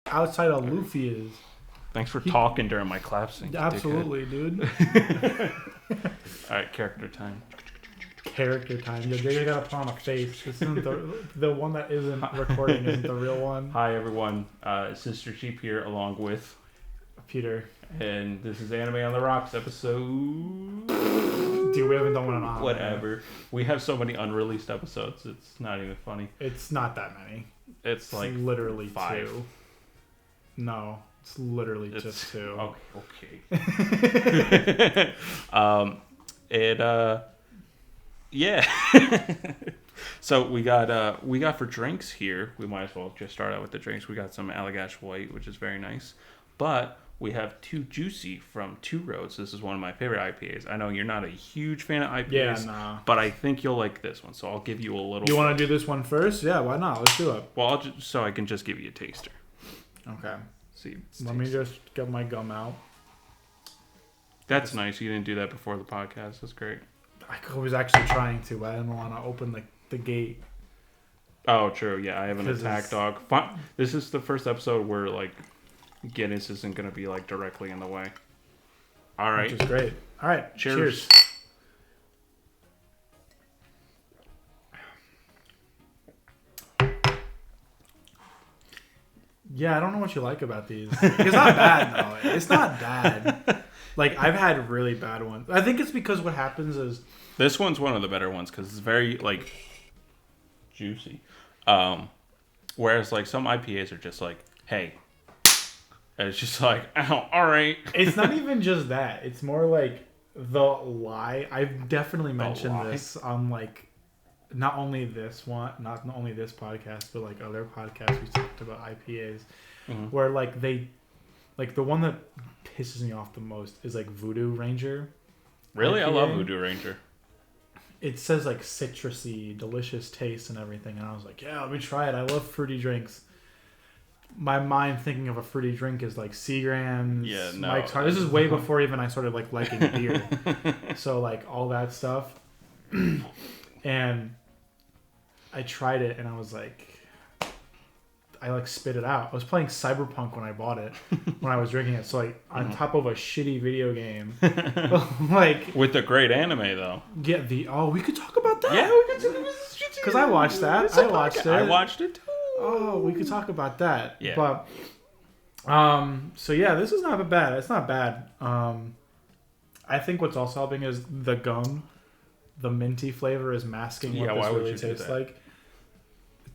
Outside of Luffy is. Thanks for talking during my clap sync. Absolutely, dude. Alright, character time. Character time. Yo, Jay gotta put on a face. This isn't the one that isn't recording isn't the real one. Hi everyone, Sister Sheep here along with Peter. And this is Anime on the Rocks episode... Dude, we haven't done one in a while. Whatever. We have so many unreleased episodes, it's not even funny. It's not that many. It's like literally 5. 2. No, it's literally just 2. Okay. Yeah. So we got for drinks here. We might as well just start out with the drinks. We got some Allagash White, which is very nice. But we have Too Juicy from Two Roads. This is one of my favorite IPAs. I know you're not a huge fan of IPAs, yeah, nah. But I think you'll like this one. So I'll give you a little. You want to do this one first? Yeah, why not? Let's do it. Well, so I can just give you a taster. Okay. See. Let me just get my gum out. That's nice. You didn't do that before the podcast. That's great. I was actually trying to, but I didn't want to open the gate. Oh, true. Yeah, I have an attack dog. This is the first episode where like Guinness isn't going to be like directly in the way. All right. Which is great. All right. Cheers. Yeah, I don't know what you like about these. It's not bad, though. It's not bad. Like, I've had really bad ones. I think it's because what happens is... This one's one of the better ones because it's very, like, juicy. Whereas, like, some IPAs are just like, hey. And it's just like, ow, all right. It's not even just that. It's more like the lie. I've definitely mentioned this on, like, not only this podcast, but, like, other podcasts we talked about IPAs. Mm-hmm. Where, like, they... Like, the one that pisses me off the most is, like, Voodoo Ranger. Really? IPA. I love Voodoo Ranger. It says, like, citrusy, delicious taste and everything. And I was like, yeah, let me try it. I love fruity drinks. My mind thinking of a fruity drink is, like, Seagrams. Yeah, no. Mike's Hard. This is way before even I started, like, liking beer. So, like, all that stuff. And I tried it, and I was like... I like spit it out. I was playing Cyberpunk when I bought it, when I was drinking it. So like on top of a shitty video game, like with a great anime though. Yeah, we could talk about that. Yeah, we could. Because I watched that. I watched it too. Oh, we could talk about that. Yeah. But so yeah, this is not bad. It's not bad. I think what's also helping is the gum, the minty flavor is masking what this really tastes like.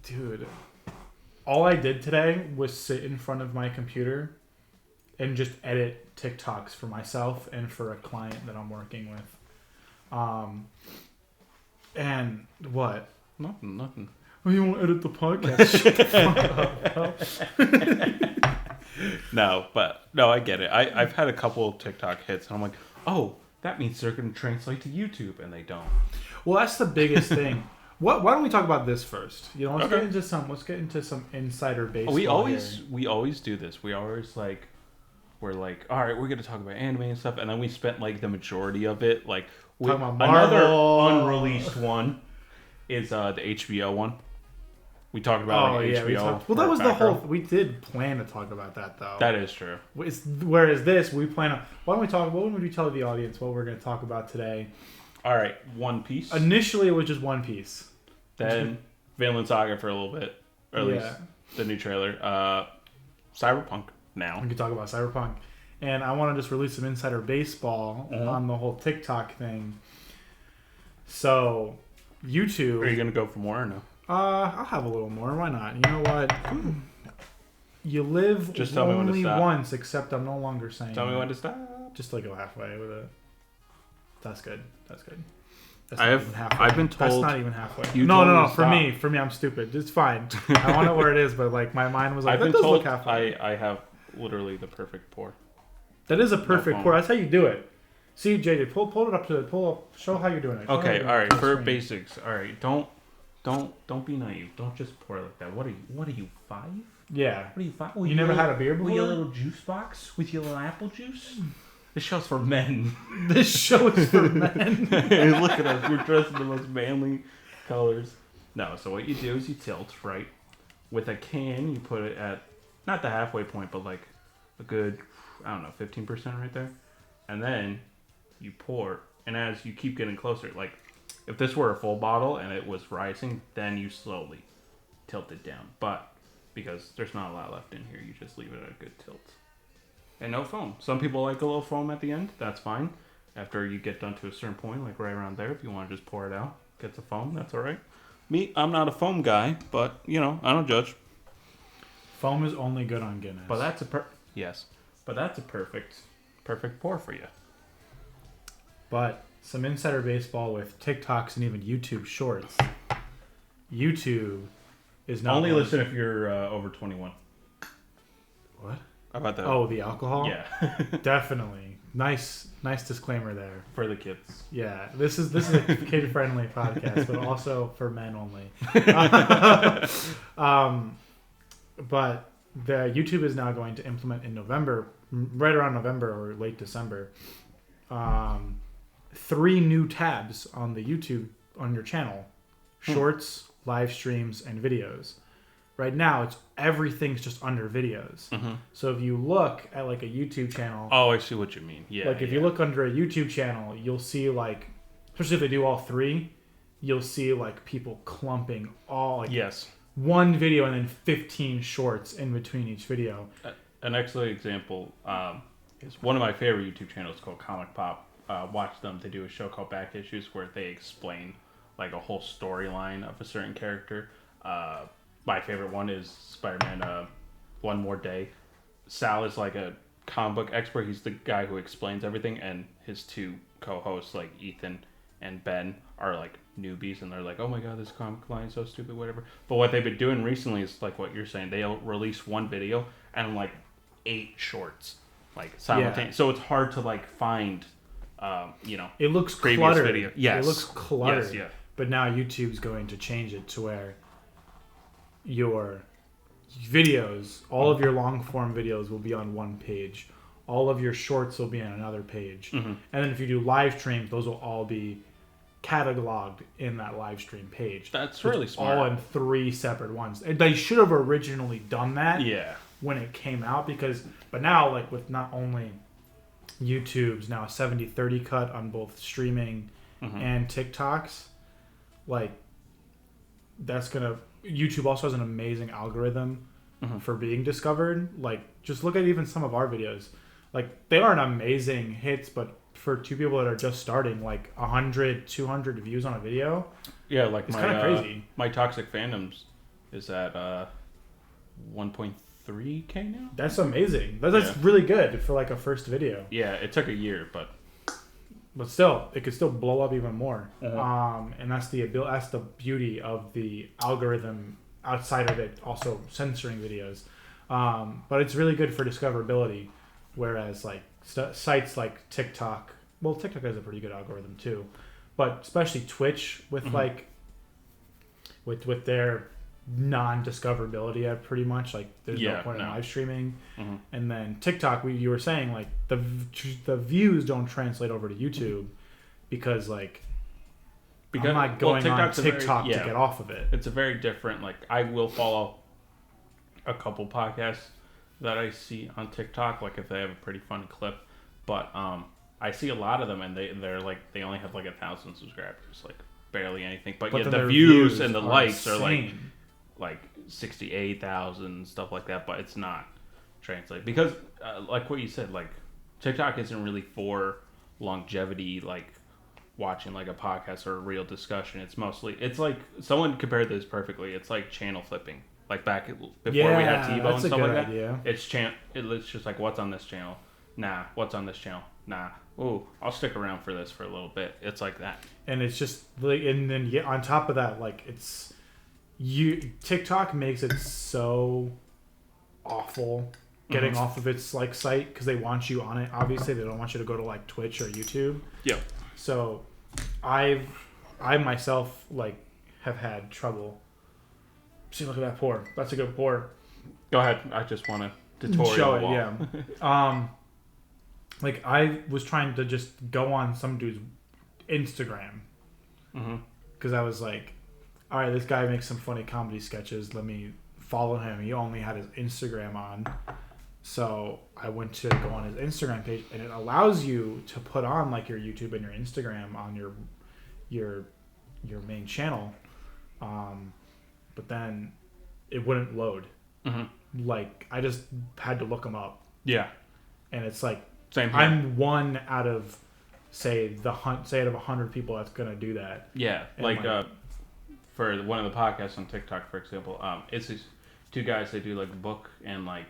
Dude. All I did today was sit in front of my computer and just edit TikToks for myself and for a client that I'm working with. And what? Nothing. Oh, you want to edit the podcast? Shut the fuck up. No, I get it. I've had a couple of TikTok hits, and I'm like, oh, that means they're going to translate to YouTube, and they don't. Well, that's the biggest thing. Why don't we talk about this first? You know, let's get into some insider baseball. We always do this. We're like, all right, we're gonna talk about anime and stuff, and then we spent like the majority of it like with another unreleased one is the HBO one. We talked about HBO. Well, that was the whole. We did plan to talk about that though. That is true. Whereas this, we plan on. Why don't we talk? What would we tell the audience what we're going to talk about today? All right, One Piece. Initially, it was just One Piece. Then Vinland Saga for a little bit, or at least the new trailer. Cyberpunk now. We could talk about Cyberpunk. And I want to just release some insider baseball on the whole TikTok thing. So, YouTube... Are you going to go for more or no? I'll have a little more. Why not? You know what? You live just tell only me when to stop. Once, except I'm no longer saying Tell me when to stop. Just like go halfway with it. That's good. I've been told that's not even halfway. No. For me, I'm stupid. It's fine. I want it where it is, but like my mind was like, I've been told I have literally the perfect pour. That is a perfect pour. That's how you do it. See, JJ, pull it up. Show how you're doing it. Okay, all right. For basics, all right. Don't be naive. Don't just pour it like that. What are you 5? Yeah. What are you 5? You never had a beer before? With your little juice box with your little apple juice. This show's for men. This show is for men. Look at us. We're dressed in the most manly colors. No, so what you do is you tilt, right? with a can, you put it at not the halfway point, but like a good, I don't know, 15% right there. And then you pour, and as you keep getting closer, like if this were a full bottle and it was rising, then you slowly tilt it down. But because there's not a lot left in here, you just leave it at a good tilt. And no foam. Some people like a little foam at the end. That's fine. After you get done to a certain point, like right around there, if you want to just pour it out, get the foam, that's all right. Me, I'm not a foam guy, but, you know, I don't judge. Foam is only good on Guinness. But that's a perfect pour for you. But some insider baseball with TikToks and even YouTube Shorts. YouTube is not... Only listen if you're over 21. What? How about that? Oh, the alcohol? Yeah. Definitely. Nice disclaimer there. For the kids. Yeah. This is a kid-friendly podcast, but also for men only. But the YouTube is now going to implement in November, right around November or late December, 3 new tabs on the YouTube on your channel: shorts, live streams, and videos. Right now, everything's just under videos. Mm-hmm. So if you look at like a YouTube channel, oh, I see what you mean. Yeah. Like if you look under a YouTube channel, you'll see like, especially if they do all 3, you'll see like people clumping all like one video and then 15 shorts in between each video. An excellent example is one of my favorite YouTube channels called Comic Pop. Watch them. They do a show called Back Issues where they explain like a whole storyline of a certain character. My favorite one is Spider-Man One More Day. Sal is like a comic book expert. He's the guy who explains everything, and his 2 co-hosts, like Ethan and Ben, are like newbies, and they're like, oh my god, this comic line is so stupid, whatever. But what they've been doing recently is like what you're saying. They'll release one video and like 8 shorts, like simultaneously. So it's hard to like find, it looks cluttered. Video. Yes. It looks cluttered. Yes, yeah. But now YouTube's going to change it to where your videos, all of your long form videos will be on one page. All of your shorts will be on another page. Mm-hmm. And then if you do live streams, those will all be cataloged in that live stream page. That's really smart. All in 3 separate ones. They should have originally done that when it came out but now like with not only YouTube's now a 70-30 cut on both streaming and TikToks, like that's gonna... YouTube also has an amazing algorithm for being discovered. Like, just look at even some of our videos. Like, they aren't amazing hits, but for 2 people that are just starting, like 100, 200 views on a video. Yeah, like it's kind of crazy. My Toxic Fandoms is at 1.3K now. That's amazing. That's really good for like a first video. Yeah, it took a year, but still, it could still blow up even more. And that's the beauty of the algorithm outside of it also censoring videos. But it's really good for discoverability, whereas like sites like TikTok, well, TikTok has a pretty good algorithm too, but especially Twitch with like with their non-discoverability at pretty much like there's no point in live streaming. And then TikTok, you were saying like the views don't translate over to YouTube because I'm not going on TikTok to get off of it. It's a very different, like I will follow a couple podcasts that I see on TikTok, like if they have a pretty fun clip, but I see a lot of them and they're like they only have like 1,000 subscribers, like barely anything, but yet the views and the likes are like 68,000, stuff like that, but it's not translated because like what you said, like TikTok isn't really for longevity, like watching like a podcast or a real discussion. It's like someone compared this perfectly. It's like channel flipping, like back before we had TiVo and stuff like that. Idea. It's just like, what's on this channel? Nah. What's on this channel? Nah. Ooh, I'll stick around for this for a little bit. It's like that. And it's just like, and then on top of that, like TikTok makes it so awful getting off of its like site because they want you on it. Obviously, they don't want you to go to like Twitch or YouTube. Yeah. So, I myself like have had trouble. See, look at that pour. That's a good pour. Go ahead. I just want to tutorial. Show it. Yeah. Like I was trying to just go on some dude's Instagram because I was like, all right, this guy makes some funny comedy sketches. Let me follow him. He only had his Instagram on. So I went to go on his Instagram page, and it allows you to put on like your YouTube and your Instagram on your main channel. But then it wouldn't load. Mm-hmm. Like, I just had to look him up. Yeah. And it's like, same here. I'm one out of, say out of 100 people that's going to do that. Yeah. And for one of the podcasts on TikTok, for example, it's these two guys, they do like book and like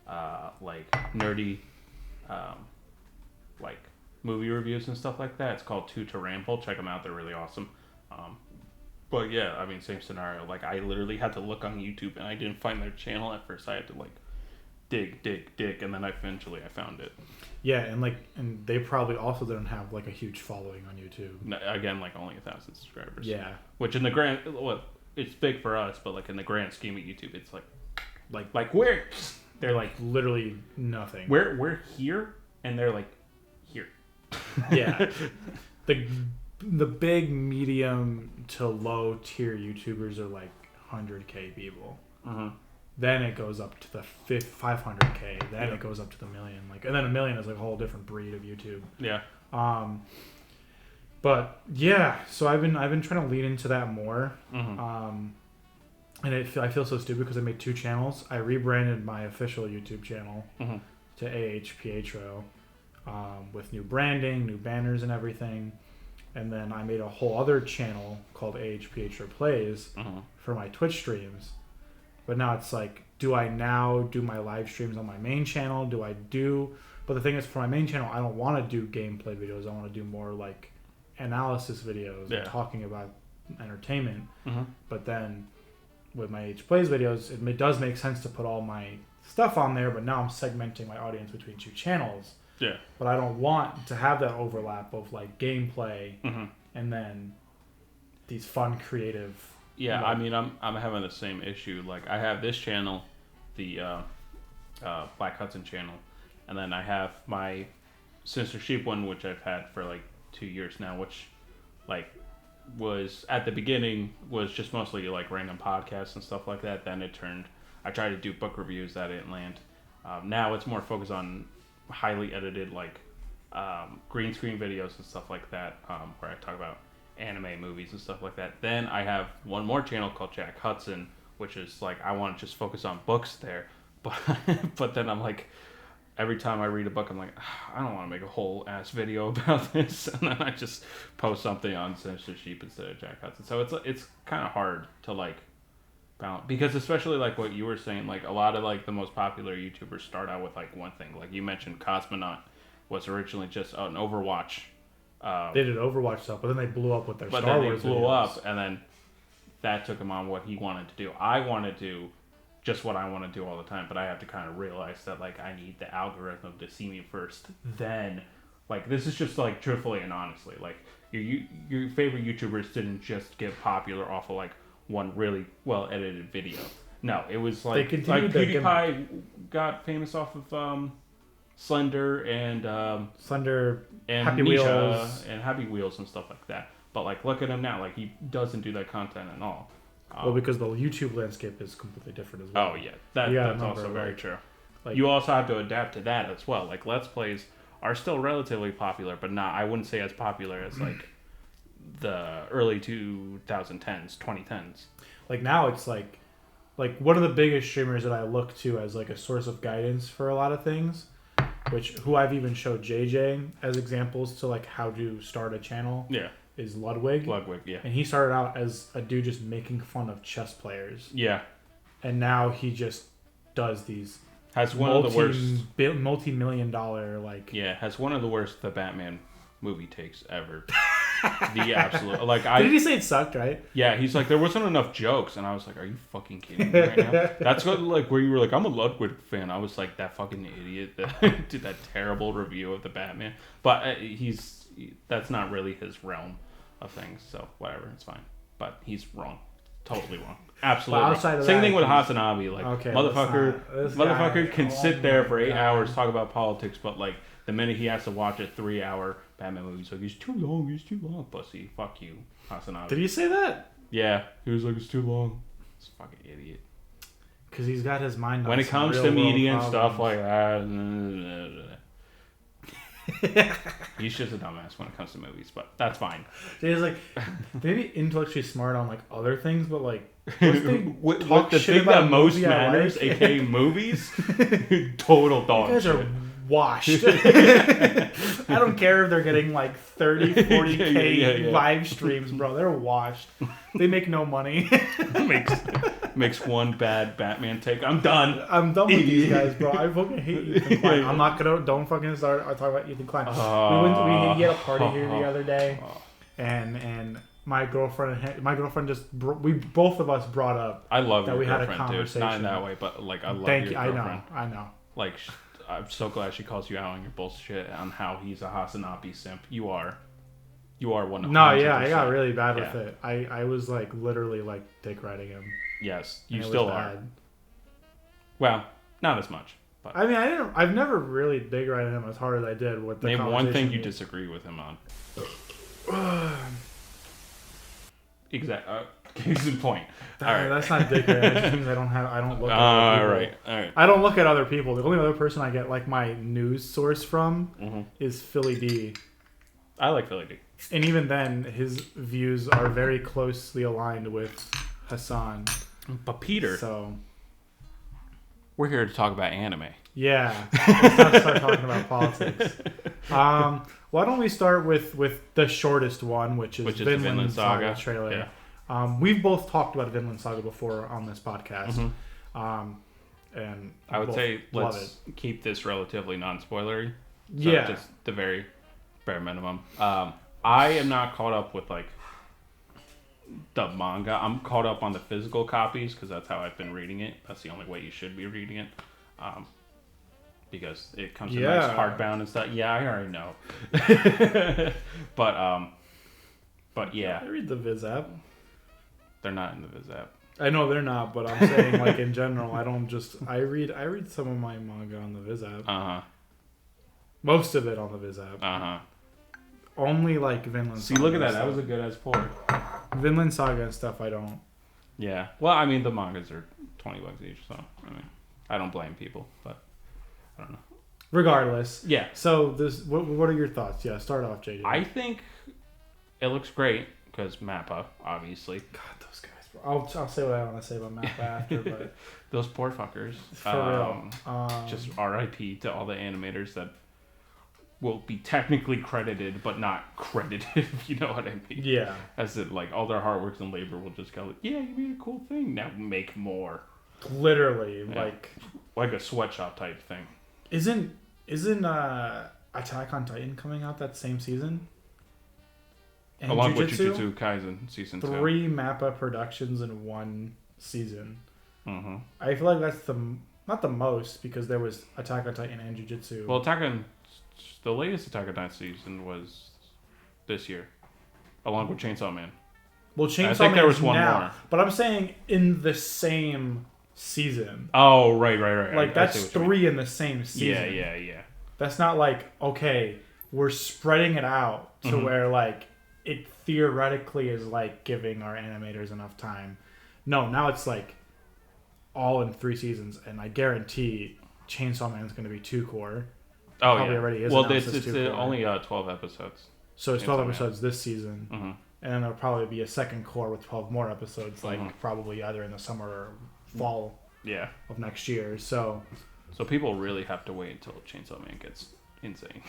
nerdy, like movie reviews and stuff like that. It's called Two to Ramble. Check them out. They're really awesome. But yeah, I mean, same scenario. Like, I literally had to look on YouTube, and I didn't find their channel at first. I had to like dig, and then eventually I found it. Yeah, and they probably also don't have like a huge following on YouTube. No, again, like only 1,000 subscribers. Yeah. Which in the grand, it's big for us, but like in the grand scheme of YouTube, it's like where they're like literally nothing. We're here, and they're like here. Yeah. The big, medium to low tier YouTubers are like 100K people. Mm-hmm. Then it goes up to the 500K. Then it goes up to the million. And then a million is like a whole different breed of YouTube. Yeah. But yeah, so I've been trying to lean into that more. Mm-hmm. And I feel so stupid because I made 2 channels. I rebranded my official YouTube channel mm-hmm. to AH Pietro with new branding, new banners, and everything. And then I made a whole other channel called AH Pietro Plays mm-hmm. for my Twitch streams. But now it's like, do I now do my live streams on my main channel? But the thing is, for my main channel, I don't want to do gameplay videos. I want to do more like analysis videos and talking about entertainment. Mm-hmm. But then with my H Plays videos, it does make sense to put all my stuff on there. But now I'm segmenting my audience between 2 channels. Yeah. But I don't want to have that overlap of like gameplay mm-hmm. and then these fun, creative. Yeah, I mean, I'm having the same issue. Like, I have this channel, the Black Hudson channel, and then I have my Sinister Sheep one, which I've had for like 2 years now, which like was at the beginning was just mostly like random podcasts and stuff like that. Then I tried to do book reviews, that didn't land. Now it's more focused on highly edited like green screen videos and stuff like that, where I talk about anime movies and stuff like that. Then I have one more channel called Jack Hudson, which is like I want to just focus on books there, but then I'm like, every time I read a book I'm like, I don't want to make a whole ass video about this, and then I just post something on Sinister Sheep instead of Jack Hudson. So it's kind of hard to like balance, because especially like what you were saying, like a lot of like the most popular YouTubers start out with like one thing. Like you mentioned, Cosmonaut was originally just an Overwatch. They did Overwatch stuff, but then they blew up with their Star Wars videos. Blew up, and then that took him on what he wanted to do. I want to do just what I want to do all the time, but I have to kind of realize that like I need the algorithm to see me first. Then, like, this is just like truthfully and honestly, like your favorite YouTubers didn't just get popular off of like one really well edited video. No, it was like PewDiePie got famous off of Slender and Happy Wheels and stuff like that. But like, look at him now. Like, he doesn't do that content at all. Well, because the YouTube landscape is completely different as well. Oh yeah, that's also very true. Like, you also have to adapt to that as well. Like, Let's Plays are still relatively popular, but I wouldn't say as popular as like the early 2010s, 2010s. Like now, it's like one of the biggest streamers that I look to as like a source of guidance for a lot of things. Who I've even showed JJ as examples to like how to start a channel. Yeah, is Ludwig. Yeah. And he started out as a dude just making fun of chess players. Yeah. And now he just does these. Has one of the worst multi-million-dollar like. Yeah, has one of the worst the Batman movie takes ever. The absolute Did he say it sucked, right? Yeah, he's like, there wasn't enough jokes, and I was like, are you fucking kidding me right now? That's what, like, where you were like, I'm a Ludwig fan. I was like, that fucking idiot that did that terrible review of the Batman. But that's not really his realm of things, so whatever, it's fine. But he's wrong, totally wrong, absolutely wrong. Same thing with Hasanabi, like, okay, motherfucker can sit there for 8 hours talk about politics, but like the minute he has to watch a 3-hour Batman movie, he's like, he's too long, pussy. Fuck you, Hasanabi. Did he say that? Yeah, he was like, it's too long. This fucking idiot. Because he's got his mind on when it comes to media and stuff like that. He's just a dumbass when it comes to movies, but that's fine. He's like maybe intellectually smart on like other things, but like what the thing that most matters, aka movies, total dog you guys shit. Are washed. I don't care if they're getting like 30, 40K live streams, bro. They're washed. They make no money. makes one bad Batman take. I'm done. I'm done with these guys, bro. I fucking hate Ethan Klein. I'm not gonna. Don't fucking start talking about Ethan Klein. We had a party here the other day, and my girlfriend just we both of us brought up. I love that your we had girlfriend, a conversation. Dude. Not in that way, but like I love Thank your you. girlfriend. I know. Like I'm so glad she calls you out on your bullshit on how he's a Hasanabi simp. You are 100%. No, yeah, I got really bad with it. I was like literally like dick riding him. Yes, you still are. Bad. Well, not as much. But I mean, I've never really dick ridden him as hard as I did with the name one thing you disagree with him on. Exactly. Case in point. All right. That's not dick riding. It just means I don't look at other people. All right. I don't look at other people. The only other person I get like my news source from is Philly D. I like Philly D. And even then, his views are very closely aligned with Hassan. But Peter, so we're here to talk about anime. Yeah, let's not start talking about politics. Why don't we start with the shortest one, which is Vinland Saga trailer. Yeah. We've both talked about Vinland Saga before on this podcast. And I would say let's keep this relatively non-spoilery. So just the very bare minimum. I am not caught up with like the manga. I'm caught up on the physical copies because that's how I've been reading it. That's the only way you should be reading it. Because it comes in nice hardbound and stuff. Yeah, I already know. But yeah. I read the Viz app. They're not in the Viz app. I know they're not, but I'm saying like in general, I read some of my manga on the Viz app. Most of it on the Viz app. Only like Vinland Saga. See, look at that. That was a good ass pour. Vinland Saga and stuff, I don't. Yeah. Well, I mean, the mangas are $20 each, so I mean, I don't blame people, but I don't know. Regardless. Yeah. So this, what are your thoughts? Yeah, start off, JJ. I think it looks great because Mappa, obviously. God, those guys. Bro. I'll say what I want to say about Mappa after, but those poor fuckers. For real. Just R.I.P. to all the animators that will be technically credited, but not credited, if you know what I mean. Yeah. As in, like, all their hard work and labor will just go, yeah, you made a cool thing, now make more. Literally, yeah. Like a sweatshop type thing. Isn't Attack on Titan coming out that same season? And along with Jujutsu Kaisen season 2. 3 Mappa productions in one season. Mm-hmm. I feel like that's not the most, because there was Attack on Titan and Jujutsu. Well, the latest Attack on Titan season was this year, along with Chainsaw Man. Well, Chainsaw Man. I think there was one more. But I'm saying in the same season. Oh, right. Like, that's 3 in the same season. Yeah. That's not like, okay, we're spreading it out to where, like, it theoretically is, like, giving our animators enough time. No, now it's, like, all in 3 seasons, and I guarantee Chainsaw Man is going to be 2 core. Oh, probably yeah. Already is. Well, it's only 12 episodes. So it's 12 episodes this season. Mm-hmm. And then there'll probably be a second core with 12 more episodes, like probably either in the summer or fall of next year. So people really have to wait until Chainsaw Man gets insane.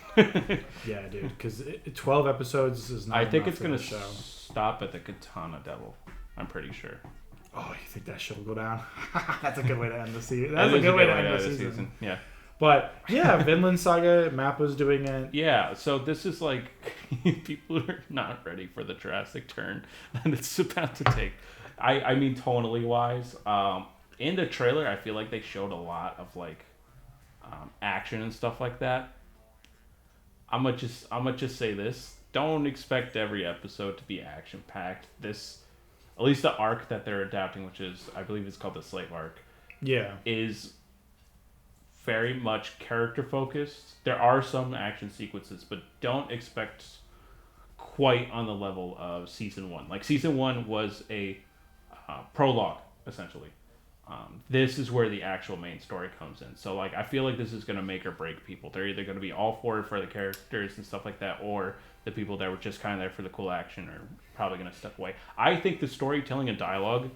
Yeah, dude, because 12 episodes is not. I think it's going to stop at the Katana Devil. I'm pretty sure. Oh, you think that shit will go down? That's a good way to end the season. That's a good way to end the season. Yeah. But yeah, Vinland Saga, Mappa's doing it. Yeah, so this is like people are not ready for the drastic turn that it's about to take. I mean, tonally wise, in the trailer, I feel like they showed a lot of like action and stuff like that. I'm gonna just say this: don't expect every episode to be action packed. This, at least the arc that they're adapting, which is I believe it's called the Slave arc. Yeah, is very much character focused. There are some action sequences, but don't expect quite on the level of season 1. Like season 1 was a prologue essentially. This is where the actual main story comes in. So, like, I feel like this is going to make or break people. They're either going to be all for the characters and stuff like that, or the people that were just kind of there for the cool action are probably going to step away. I think the storytelling and dialogue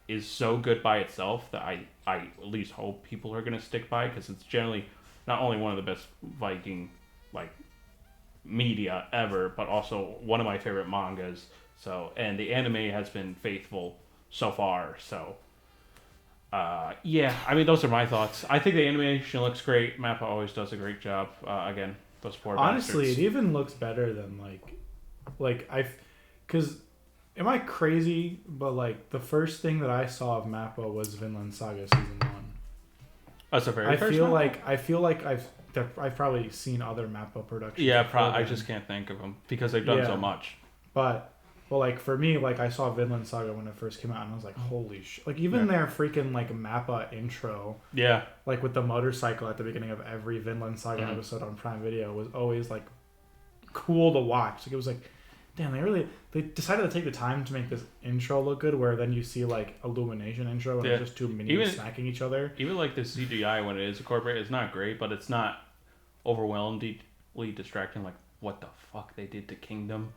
is so good by itself that I at least hope people are going to stick by, because it's generally not only one of the best Viking, like, media ever, but also one of my favorite mangas. So, and the anime has been faithful so far, so... yeah, I mean, those are my thoughts. I think the animation looks great. Mappa always does a great job. Again, those poor honestly, bastards. It even looks better than because am I crazy? But like the first thing that I saw of Mappa was Vinland Saga season 1. That's a very. I feel like I've probably seen other Mappa productions. Yeah, I just can't think of them because they've done so much. But like for me, like I saw Vinland Saga when it first came out, and I was like, holy shit! Like even their freaking like Mappa intro, like with the motorcycle at the beginning of every Vinland Saga episode on Prime Video was always like cool to watch. Like it was like, damn, they decided to take the time to make this intro look good. Where then you see like Illumination intro and it's just two minions smacking each other. Even like the CGI when it is incorporated, it's not great, but it's not overwhelmingly distracting. Like what the fuck they did to Kingdom.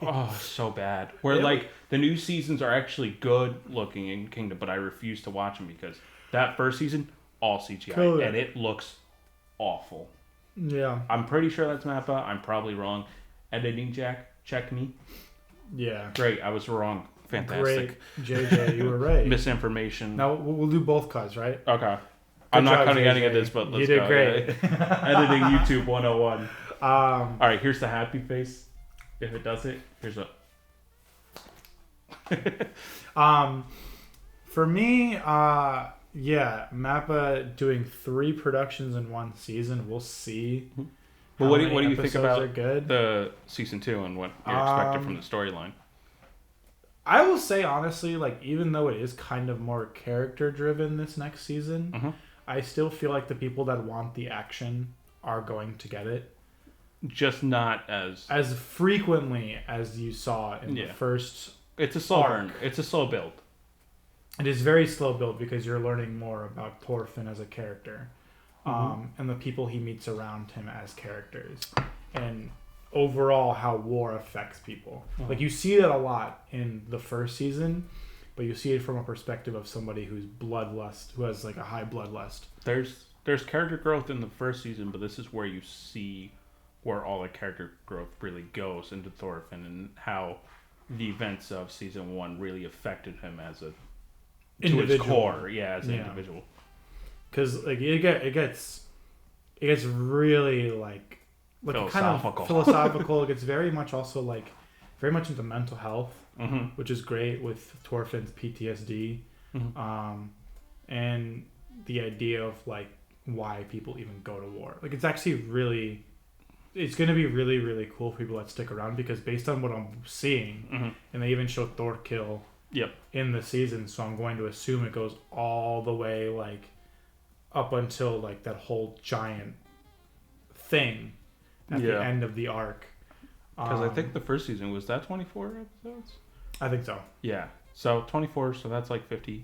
Oh, so bad. Where like the new seasons are actually good looking in Kingdom, but I refuse to watch them because that first season all CGI and it looks awful. Yeah, I'm pretty sure that's Mappa. I'm probably wrong. Editing Jack, check me. Yeah, great. I was wrong. Fantastic. Great, JJ, you were right. Misinformation. Now we'll do both cuts, right? Okay. I'm not cutting any of this, but let's go. You did great. Editing YouTube 101. All right, here's the happy face. If it does it, here's a. For me, Mappa doing 3 productions in 1 season. We'll see. But what do you think about the season 2 and what you're expected from the storyline? I will say honestly, like even though it is kind of more character driven this next season, I still feel like the people that want the action are going to get it. Just not as frequently as you saw in the first. It's a slow burn. It's a slow build. It is very slow build because you're learning more about Thorfinn as a character, and the people he meets around him as characters, and overall how war affects people. Like you see that a lot in the first season, but you see it from a perspective of somebody who has like a high bloodlust. There's character growth in the first season, but this is where you see where all the character growth really goes into Thorfinn and how the events of season 1 really affected him as a individual. To his core, as an individual. Because like it gets really like philosophical. Kind of philosophical. It gets very much into mental health, which is great with Thorfinn's PTSD, and the idea of like why people even go to war. Like it's actually really. It's going to be really, really cool for people that stick around because based on what I'm seeing, and they even showed Thorkill in the season, so I'm going to assume it goes all the way like up until like that whole giant thing at the end of the arc. Because I think the first season, was that 24 episodes? I think so. Yeah. So 24, so that's like 50.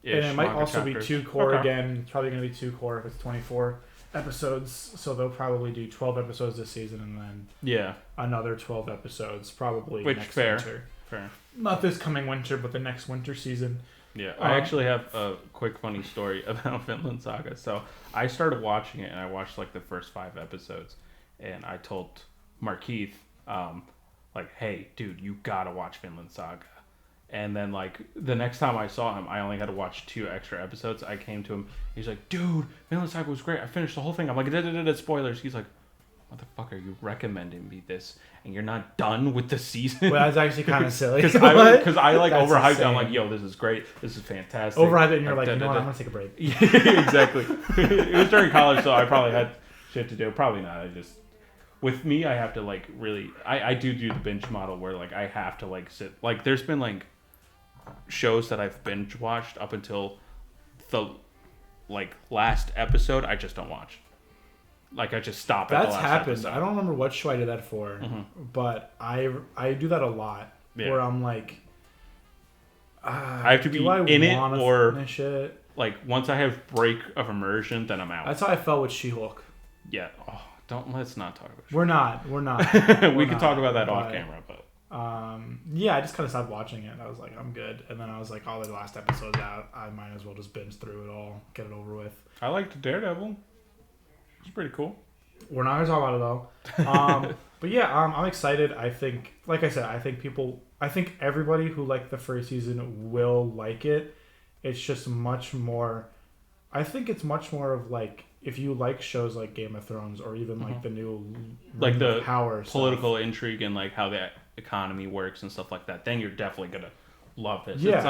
And it might also be 2 core again. It's probably going to be 2 core if it's 24. Episodes, so they'll probably do 12 episodes this season and then another 12 episodes probably next winter. Fair. Not this coming winter, but the next winter season. Yeah, I actually have a quick funny story about Vinland Saga. So I started watching it and I watched like the first 5 episodes, and I told Markeith, like, hey, dude, you gotta watch Vinland Saga. And then, like, the next time I saw him, I only had to watch 2 extra episodes. I came to him. He's like, dude, Vinland Saga was great. I finished the whole thing. I'm like, spoilers. He's like, motherfucker, you recommended me this, and you're not done with the season? Well, that's actually kind of silly. Because I like, overhyped it. I'm like, yo, this is great. This is fantastic. Overhyped it, and you're like, you know what, I'm going to take a break. Yeah, exactly. It was during college, so I probably had shit to do. Probably not. With me, I have to, like, really... I do the binge model where, like, I have to, like, sit... Like, there's been, like... shows that I've binge watched up until the like last episode. I just don't watch. Like I just stop. That's happened. Episode. I don't remember what show I did that for, but I do that a lot. Yeah. Where I'm like, I have to be in it or finish it. Like once I have break of immersion, then I'm out. That's how I felt with She-Hulk. Yeah. Oh, let's not talk about. We're not. We can talk about that off camera, but. Yeah, I just kind of stopped watching it. I was like, I'm good. And then I was like, oh, the last episode's out. I might as well just binge through it all, get it over with. I liked Daredevil. It's pretty cool. We're not gonna talk about it though. But yeah, I'm excited. I think, like I said, I think everybody who liked the first season will like it. It's just much more. I think it's much more of like if you like shows like Game of Thrones or even like the new like the power political stuff. Intrigue and like how the economy works and stuff like that, then you're definitely gonna love this. Yeah. It's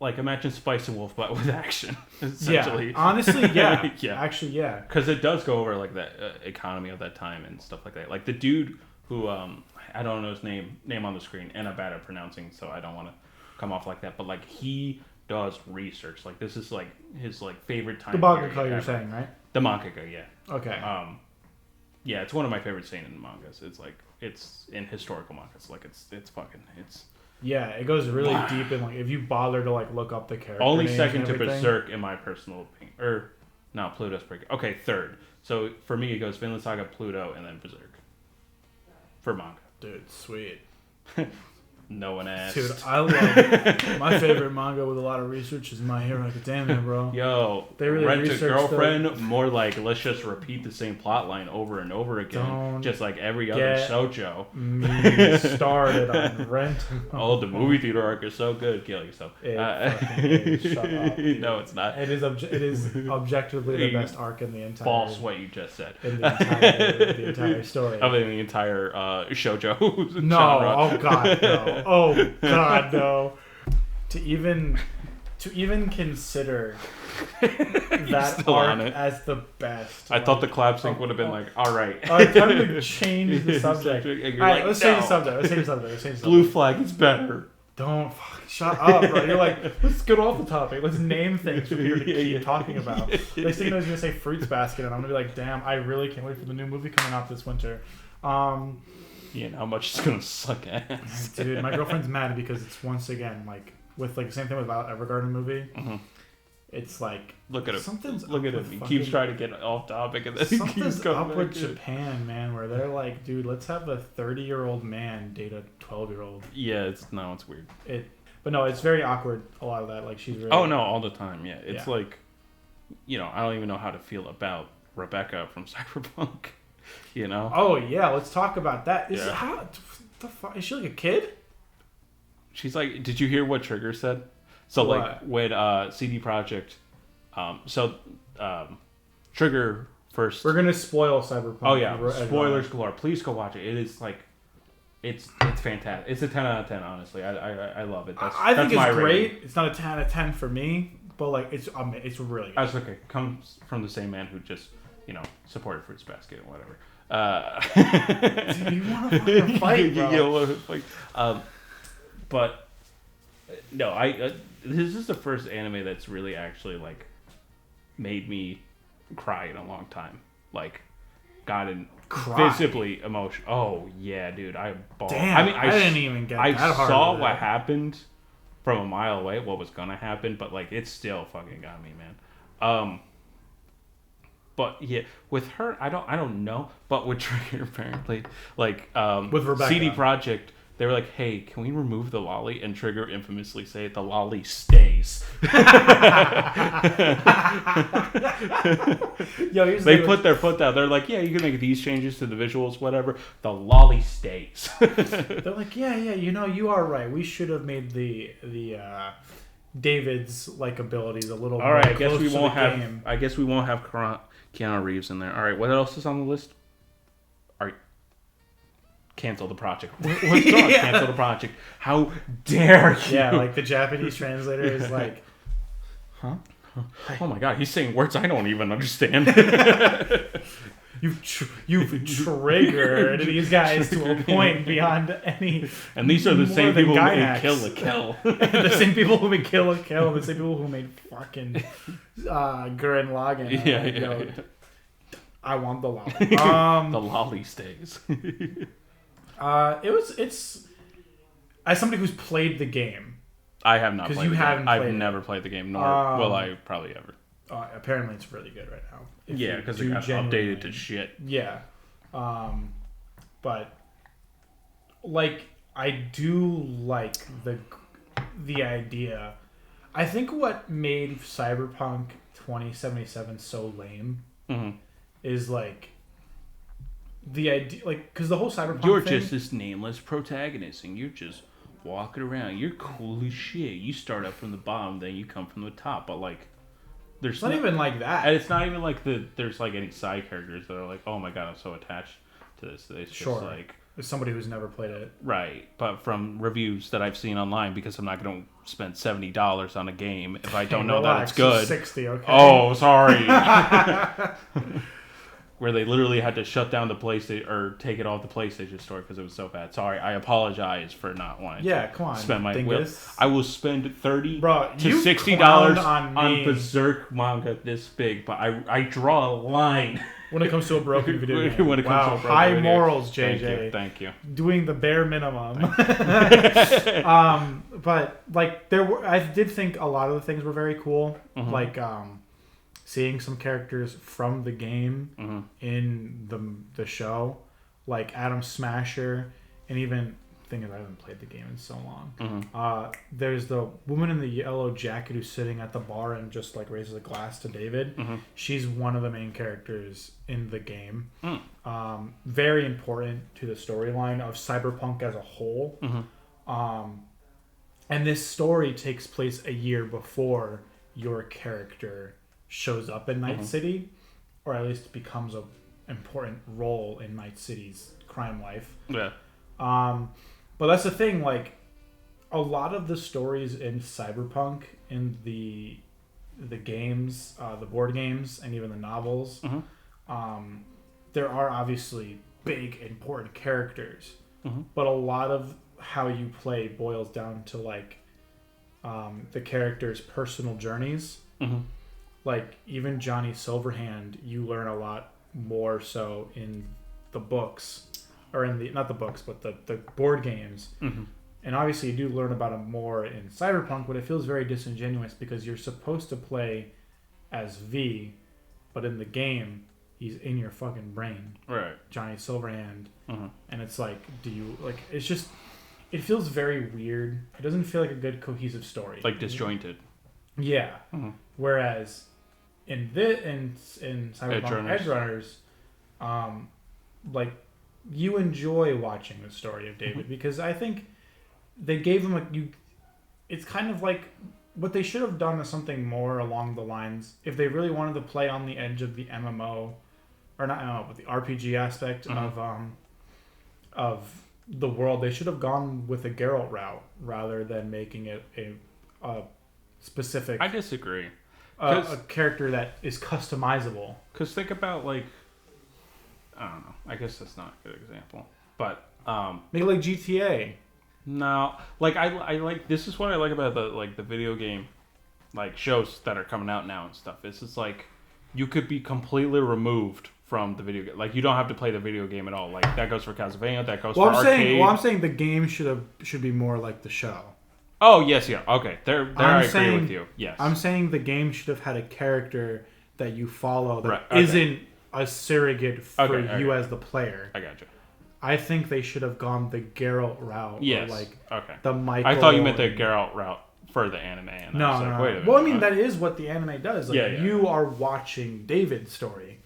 like imagine Spice and Wolf but with action, essentially. Yeah, honestly, yeah. Yeah. Actually, yeah. Because it does go over like the economy of that time and stuff like that. Like the dude who I don't know his name on the screen, and I'm bad at pronouncing, so I don't want to come off like that. But like he does research. Like this is like his like favorite time. The mangaka you're saying, right? The mangaka, yeah. Okay. Yeah, it's one of my favorite seinen mangas. It's like it's in historical mangas. Like it's fucking. Yeah, it goes really deep in like if you bother to like look up the character. Only names second and to everything. Berserk in my personal opinion. Or no, Pluto's pretty good. Okay, third. So for me it goes Vinland Saga, Pluto, and then Berserk. For manga. Dude, sweet. No one asked. Dude, I love my favorite manga with a lot of research is My Hero Academia, bro. Yo, they really Rent a Girlfriend, more like let's just repeat the same plot line over and over again. Don't just like every other shoujo. Me started on Rent. Oh, the movie theater arc is so good. Kill yourself. It is. Shut up, dude. No, it's not. It is objectively the best arc in the entire. False, what you just said. In the entire story. I mean, the entire shoujo no, genre. Oh god, no. Oh god, no. To even consider that arc as the best. I thought the clap sync would have been like, all right. Time to change the subject. All right, let's change the subject. Blue flag is better. Don't shut up, bro. You're like, let's get off the topic. Let's name things for people to keep talking about. Next thing you know, I was gonna say Fruits Basket, and I'm gonna be like, damn, I really can't wait for the new movie coming out this winter. Yeah, how much it's gonna suck ass. Dude, my girlfriend's mad because it's once again like with like the same thing with Violet Evergarden movie. Mm-hmm. It's like look at it. Something's look at it. He keeps trying to get off topic, and then something's up with Japan, man, where they're like, dude, let's have a 30-year-old man date a 12-year-old. Yeah, it's weird. But no, it's very awkward. A lot of that, like she's really. Oh no, all the time. Yeah, it's like, I don't even know how to feel about Rebecca from Cyberpunk. Oh yeah, let's talk about that. How the fuck is she like a kid? She's like, did you hear what Trigger said? So what? Like when CD Projekt, Trigger first. We're gonna spoil Cyberpunk. Oh yeah, spoilers galore. Please go watch it. It is like, it's fantastic. It's a 10 out of 10. Honestly, I love it. I think it's great. Rating. It's not a 10 out of 10 for me, but like it's really good. I was like, it comes from the same man who just supported Fruits Basket or whatever. Dude, you want to fucking fight, bro. You want to fight. But no, this is the first anime that's really actually like made me cry in a long time. Like, gotten visibly emotional. Oh yeah, dude, I bawled. Damn, I mean, I didn't even get that hard. I saw what happened from a mile away, what was gonna happen, but like it still fucking got me, man. But yeah, with her, I don't know. But with Trigger, apparently, like with Rebecca, CD Projekt, they were like, "Hey, can we remove the lolly?" And Trigger infamously say, "The lolly stays." Yo, they put their foot down. They're like, "Yeah, you can make these changes to the visuals, whatever. The lolly stays." They're like, "Yeah, you are right. We should have made the David's like abilities a little." All right, I guess we won't have. Game. I guess we won't have Keanu Reeves in there. All right, what else is on the list? All right, cancel the project. What's wrong? Cancel the project. How dare you? Yeah, like the Japanese translator is like, huh? Oh my god, he's saying words I don't even understand. You've triggered these guys to a point beyond any. And these are the same people who made Kill la Kill. The same people who made Kill la Kill. The same people who made fucking Gurren Lagann. Yeah. I want the lolly. The lolly stays. It's as somebody who's played the game, I have not played you the haven't game. Played I've never played the game, nor will I probably ever. Apparently, it's really good right now. Yeah, because it got updated to shit. Yeah. But, like, I do like the idea. I think what made Cyberpunk 2077 so lame is, like, the idea, like, because the whole Cyberpunk You're thing, just this nameless protagonist, and you're just walking around. You're cool as shit. You start up from the bottom, then you come from the top. But, like, there's not even like that. And it's not even like there's, like, any side characters that are like, oh my god, I'm so attached to this. It's just, like... As somebody who's never played it. Right. But from reviews that I've seen online, because I'm not going to spend $70 on a game if I don't know that it's good. $60, okay. Oh, sorry. Where they literally had to shut down the PlayStation or take it off the PlayStation Store because it was so bad. Sorry, I apologize for not wanting to come on, spend my will. I will spend $30 to $60 on Berserk manga this big, but I draw a line. When it comes to a broken video game. When it comes to a broken high video morals, JJ. Thank you. Doing the bare minimum. But like I did think a lot of the things were very cool. Like seeing some characters from the game in the show, like Adam Smasher, and even thing is I haven't played the game in so long. There's the woman in the yellow jacket who's sitting at the bar and just like raises a glass to David. She's one of the main characters in the game. Very important to the storyline of Cyberpunk as a whole. And this story takes place a year before your character shows up in Night City, or at least becomes an important role in Night City's crime life. Yeah. But that's the thing, like, a lot of the stories in Cyberpunk, in the games, the board games, and even the novels, there are obviously big, important characters. But a lot of how you play boils down to, like, the characters' personal journeys. Like, even Johnny Silverhand, you learn a lot more so in the books. Or in the, not the books, but the board games. And obviously you do learn about him more in Cyberpunk, but it feels very disingenuous because you're supposed to play as V, but in the game, he's in your fucking brain. Right. Johnny Silverhand. And it's like, do you, like, it's just, it feels very weird. It doesn't feel like a good cohesive story. Like disjointed. Yeah. Whereas in Cyberpunk Edgerunners, like, you enjoy watching the story of David because I think they gave him it's kind of like what they should have done is something more along the lines, if they really wanted to play on the edge of the MMO, or not MMO, but the RPG aspect of the world, they should have gone with a Geralt route rather than making it a specific... I disagree. A character that is customizable. Because think about, like, I don't know. I guess that's not a good example. But maybe like GTA. No, like I like, this is what I like about the video game, like, shows that are coming out now and stuff. It's just like you could be completely removed from the video game. Like, you don't have to play the video game at all. Like, that goes for Castlevania. That goes for Arcade. I'm saying the game should be more like the show. Oh yes, yeah, okay. I agree with you. Yes, I'm saying the game should have had a character that you follow that isn't a surrogate for you as the player. I gotcha. I think they should have gone the Geralt route. Yes. Or like okay. The Michael. I thought you meant the Geralt route for the anime. And no, I was like, wait a minute, well, I mean, that is what the anime does. Like, yeah. You are watching David's story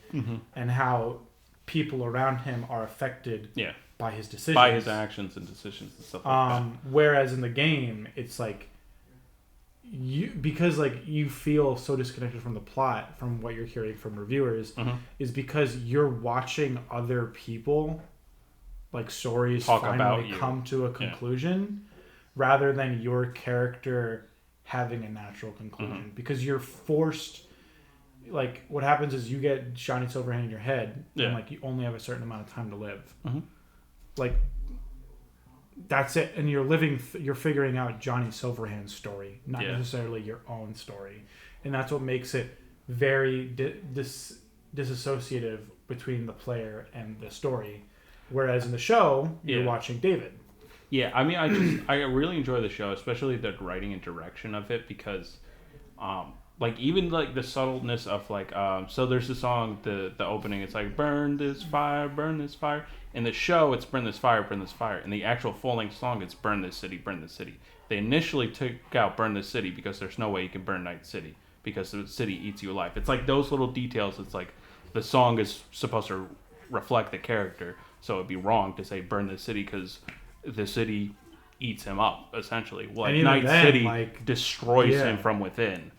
and how people around him are affected by his decisions. By his actions and decisions and stuff like that. Whereas in the game, it's like, because like you feel so disconnected from the plot from what you're hearing from reviewers is because you're watching other people, like, stories finally come to a conclusion rather than your character having a natural conclusion because you're forced. Like, what happens is you get Johnny Silverhand in your head and like you only have a certain amount of time to live. Like, that's it, and you're figuring out Johnny Silverhand's story, not necessarily your own story, and that's what makes it very disassociative between the player and the story. Whereas in the show, you're watching David. Yeah, I mean, I really enjoy the show, especially the writing and direction of it, because, like, even like the subtleness of like, so there's the song, the opening, it's like burn this fire, burn this fire. In the show, it's burn this fire, burn this fire. In the actual full length song, it's burn this city, burn this city. They initially took out burn this city because there's no way you can burn Night City because the city eats you alive. It's like those little details. It's like the song is supposed to reflect the character, so it'd be wrong to say burn this city because the city eats him up essentially. Like Night City like, destroys him from within.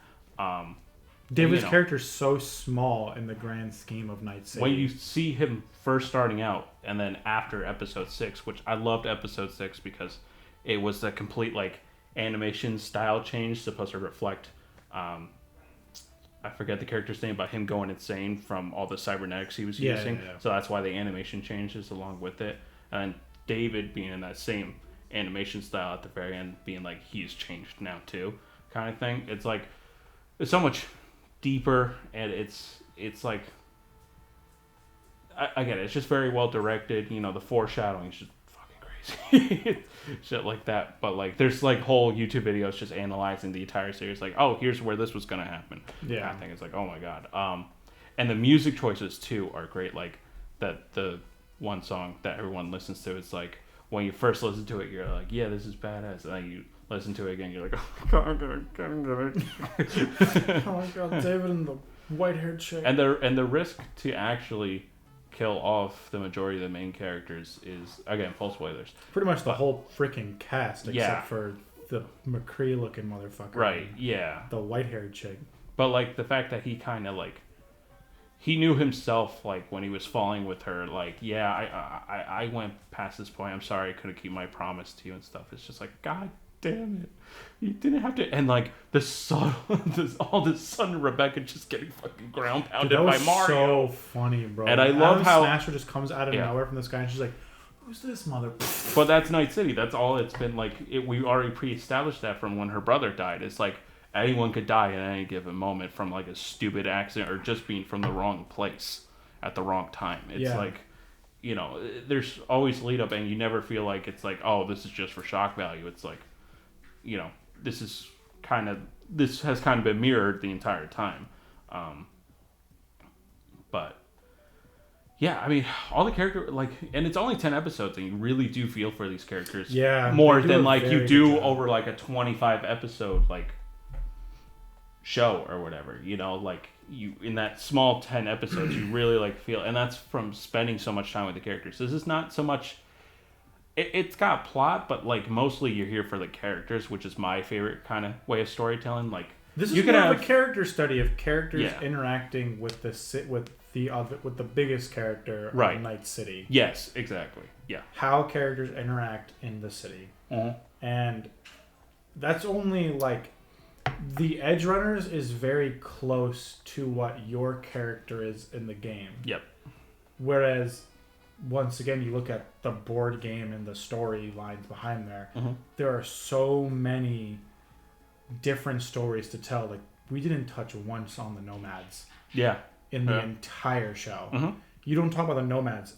David's character's so small in the grand scheme of Night City. When you see him first starting out, and then after episode 6, which I loved episode 6 because it was a complete like animation style change supposed to reflect. I forget the character's name, but him going insane from all the cybernetics he was using. Yeah. So that's why the animation changes along with it. And David being in that same animation style at the very end, being like he's changed now too, kind of thing. It's like it's so much deeper, and it's like I get it. It's just very well directed. You know, the foreshadowing is just fucking crazy, shit like that. But like, there's like whole YouTube videos just analyzing the entire series. Like, oh, here's where this was gonna happen. Yeah, I think it's like, oh my god. And the music choices too are great. Like that the one song that everyone listens to. It's like when you first listen to it, you're like, yeah, this is badass, and then you listen to it again, you're like, oh my god, David and the white-haired chick. And the risk to actually kill off the majority of the main characters is, again, full spoilers. Pretty much the whole freaking cast, except for the McCree-looking motherfucker. Right, yeah. The white-haired chick. But, like, the fact that he kind of, like, he knew himself, like, when he was falling with her, like, yeah, I went past this point. I'm sorry I couldn't keep my promise to you and stuff. It's just like, God damn it. You didn't have to. And, like, all this son Rebecca just getting fucking ground pounded by Mario. So funny, bro. And I love how Smasher just comes out of nowhere from the sky and she's like, who's this mother? But that's Night City. That's all it's been like. We already pre-established that from when her brother died. It's like, anyone could die at any given moment from like a stupid accident or just being from the wrong place at the wrong time. It's like, you know, there's always lead up, and you never feel like it's like, oh, this is just for shock value. It's like, you know, this has kind of been mirrored the entire time. But yeah, I mean, all the character, like, and it's only 10 episodes, and you really do feel for these characters more than like you do over like a 25 episode like show or whatever, you know, like you in that small 10 episodes you really like feel, and that's from spending so much time with the characters. This is not so much, it's got plot, but like mostly you're here for the characters, which is my favorite kind of way of storytelling. Like this is more of a character study of characters interacting with the biggest character of Night City. Yes, exactly. Yeah, how characters interact in the city. And that's only like the Edgerunners is very close to what your character is in the game. Yep. Whereas, once again, you look at the board game and the storylines behind there, there are so many different stories to tell. Like, we didn't touch once on the Nomads. Yeah. In the entire show. You don't talk about the Nomads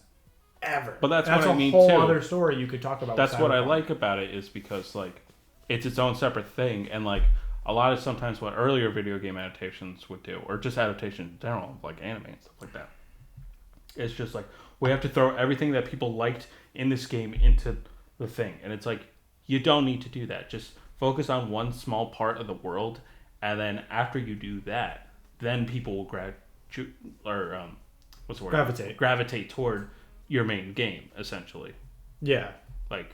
ever. But that's what I mean, too. That's a whole other story you could talk about. That's what I like about it, is because, like, it's its own separate thing, and, like, a lot of sometimes what earlier video game adaptations would do, or just adaptations in general, like anime and stuff like that, it's just like, we have to throw everything that people liked in this game into the thing. And it's like, you don't need to do that. Just focus on one small part of the world, and then after you do that, then people will gravitate toward your main game, essentially. Yeah. Like,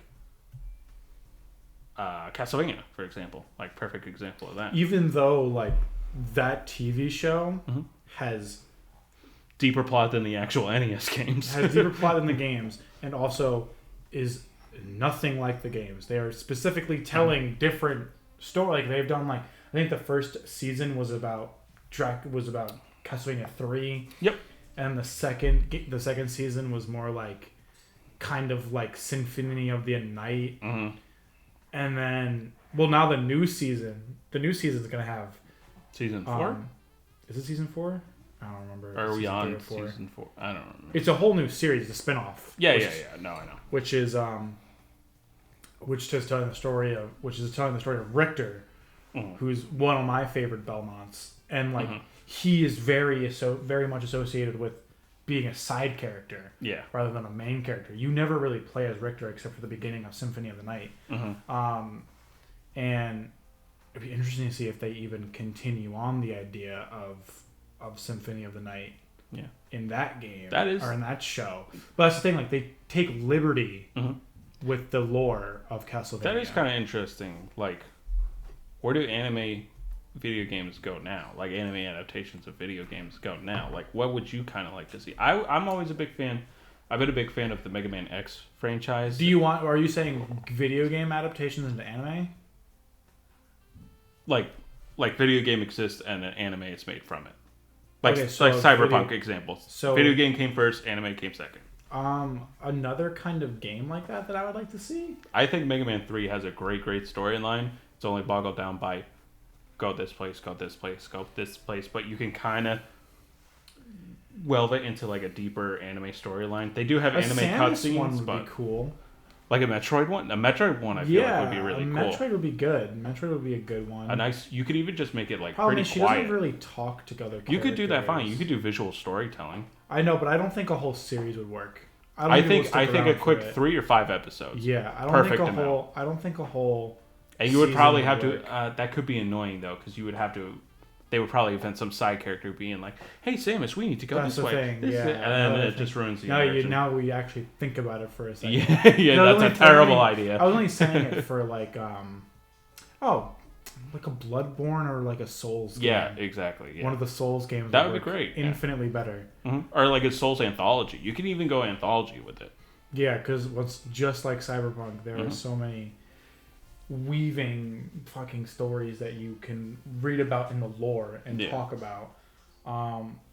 Castlevania, for example, like perfect example of that. Even though like that TV show has deeper plot than the actual NES games, has deeper plot than the games, and also is nothing like the games. They are specifically telling different story. Like they've done, like, I think the first season was about Castlevania 3. Yep. And the second season was more like kind of like Symphony of the Night. And then, well, now the new season's going to have... Season 4? Is it season 4? I don't remember. Are we on season 4? I don't remember. It's a whole new series, it's a spinoff. Yeah. No, I know. Which is, which is telling the story of Richter, who's one of my favorite Belmonts, and like he is very much associated with being a side character, rather than a main character. You never really play as Richter except for the beginning of Symphony of the Night, and it'd be interesting to see if they even continue on the idea of Symphony of the Night in that game or in that show. But that's the thing, like they take liberty with the lore of Castlevania. That is kind of interesting. Like, where do anime video games go now? Like, anime adaptations of video games go now? Like, what would you kind of like to see? I'm always a big fan. I've been a big fan of the Mega Man X franchise. Are you saying video game adaptations into anime? Like video game exists and an anime is made from it. Like Cyberpunk examples. So video game came first, anime came second. Another kind of game like that I would like to see? I think Mega Man 3 has a great storyline. It's only boggled down by go this place, go this place, go this place, but you can kind of delve it into like a deeper anime storyline. They do have anime cutscenes, one would but be cool. Like a Metroid one? A Metroid one I feel like would be really cool. Metroid would be good. Metroid would be a good one. You could even just make it like Problem pretty is, she quiet. doesn't really talk to other characters. You could do that fine. You could do visual storytelling. I know, but I don't think a whole series would work. I think a quick 3 or 5 episodes. Yeah, I don't think a whole and you would probably have to that could be annoying though, because you would have to they would probably invent some side character being like, "Hey, Samus, we need to go this way." Thing. And then it just ruins the immersion. Now we actually think about it for a second. That's a terrible idea. I was only saying it for like, like a Bloodborne or like a Souls game. Yeah, exactly. Yeah. One of the Souls games. That would be great. Infinitely better. Or like a Souls anthology. You can even go anthology with it. Yeah, because what's just like Cyberpunk, there are so many weaving fucking stories that you can read about in the lore and talk about.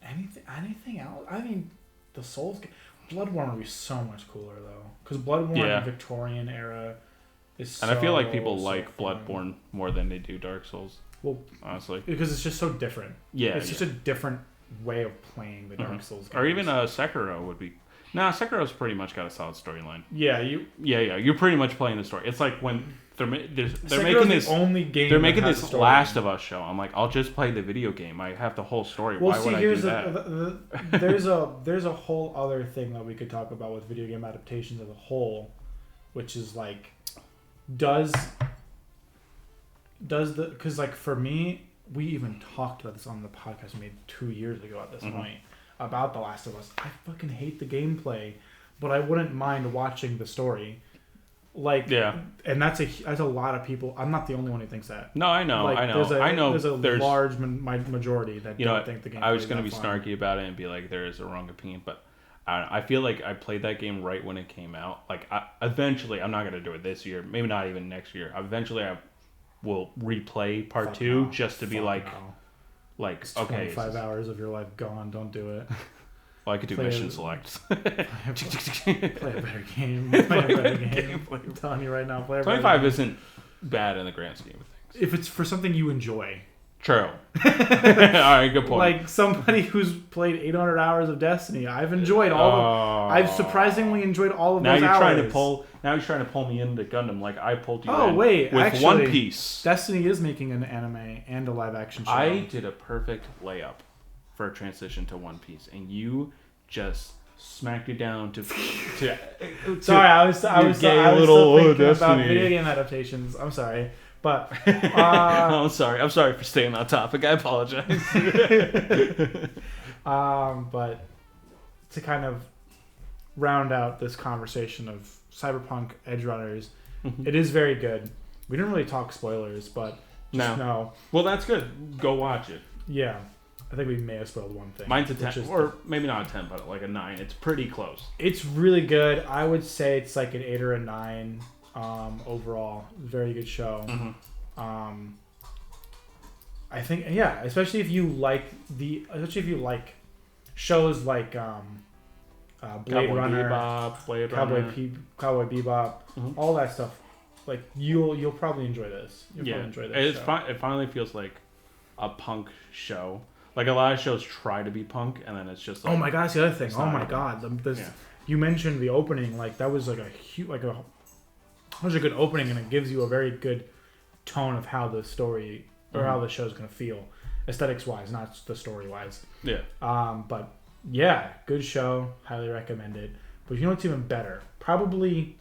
Anything else? I mean, the Souls game, Bloodborne would be so much cooler though, because Bloodborne Victorian era is. And I feel like people like Bloodborne more than they do Dark Souls. Well, honestly, because it's just so different. Yeah, it's just a different way of playing the Dark Souls games. Or even Sekiro would be. Nah, Sekiro's pretty much got a solid storyline. Yeah, you're pretty much playing the story. It's like when they're making this only game. They're making this Last of Us show. I'm like, I'll just play the video game. I have the whole story. Well, why would I do that? There's a whole other thing that we could talk about with video game adaptations as a whole, which is like, because like for me, we even talked about this on the podcast we made 2 years ago at this point. About The Last of Us. I fucking hate the gameplay, but I wouldn't mind watching the story. Like, and that's a lot of people. I'm not the only one who thinks that. No, I know. There's a large majority that don't think the gameplay. I was going to be snarky about it and be like, there is a wrong opinion, but I feel like I played that game right when it came out. Like, eventually, I'm not going to do it this year, maybe not even next year. Eventually, I will replay part 2 just to be like. Like, it's 25 hours of your life gone. Don't do it. Well, I could do mission select. Play a better game. Play a better game. I'm telling you right now. Play a 25 isn't bad in the grand scheme of things. If it's for something you enjoy. True. All right, good point. Like somebody who's played 800 hours of Destiny, I've enjoyed all of. I've surprisingly enjoyed all of those hours. Now you're trying to pull me into Gundam like I pulled you in with actually, One Piece. Destiny is making an anime and a live action show. I did a perfect layup for a transition to One Piece, and you just smacked it down to sorry, I was still thinking about video game adaptations. I'm sorry. But I'm sorry. I'm sorry for staying on topic. I apologize. But to kind of round out this conversation of Cyberpunk Edgerunners, it is very good. We didn't really talk spoilers, but no. Well, that's good. Go watch it. Yeah, I think we may have spoiled one thing. Mine's a 10, or maybe not a 10, but like a 9. It's pretty close. It's really good. I would say it's like an 8 or a 9. Overall, very good show. I think, especially if you like shows like Blade Runner, Cowboy Bebop, all that stuff. Like you'll probably enjoy this. Probably enjoy this. It finally feels like a punk show. Like a lot of shows try to be punk, and then it's just like, oh my god, that's the other thing. Oh my god, you mentioned the opening. Like that was like a huge, like a such a good opening, and it gives you a very good tone of how the story or how the show's gonna feel, aesthetics wise, not the story wise. Yeah. But yeah, good show. Highly recommend it. But you know what's even better? Probably,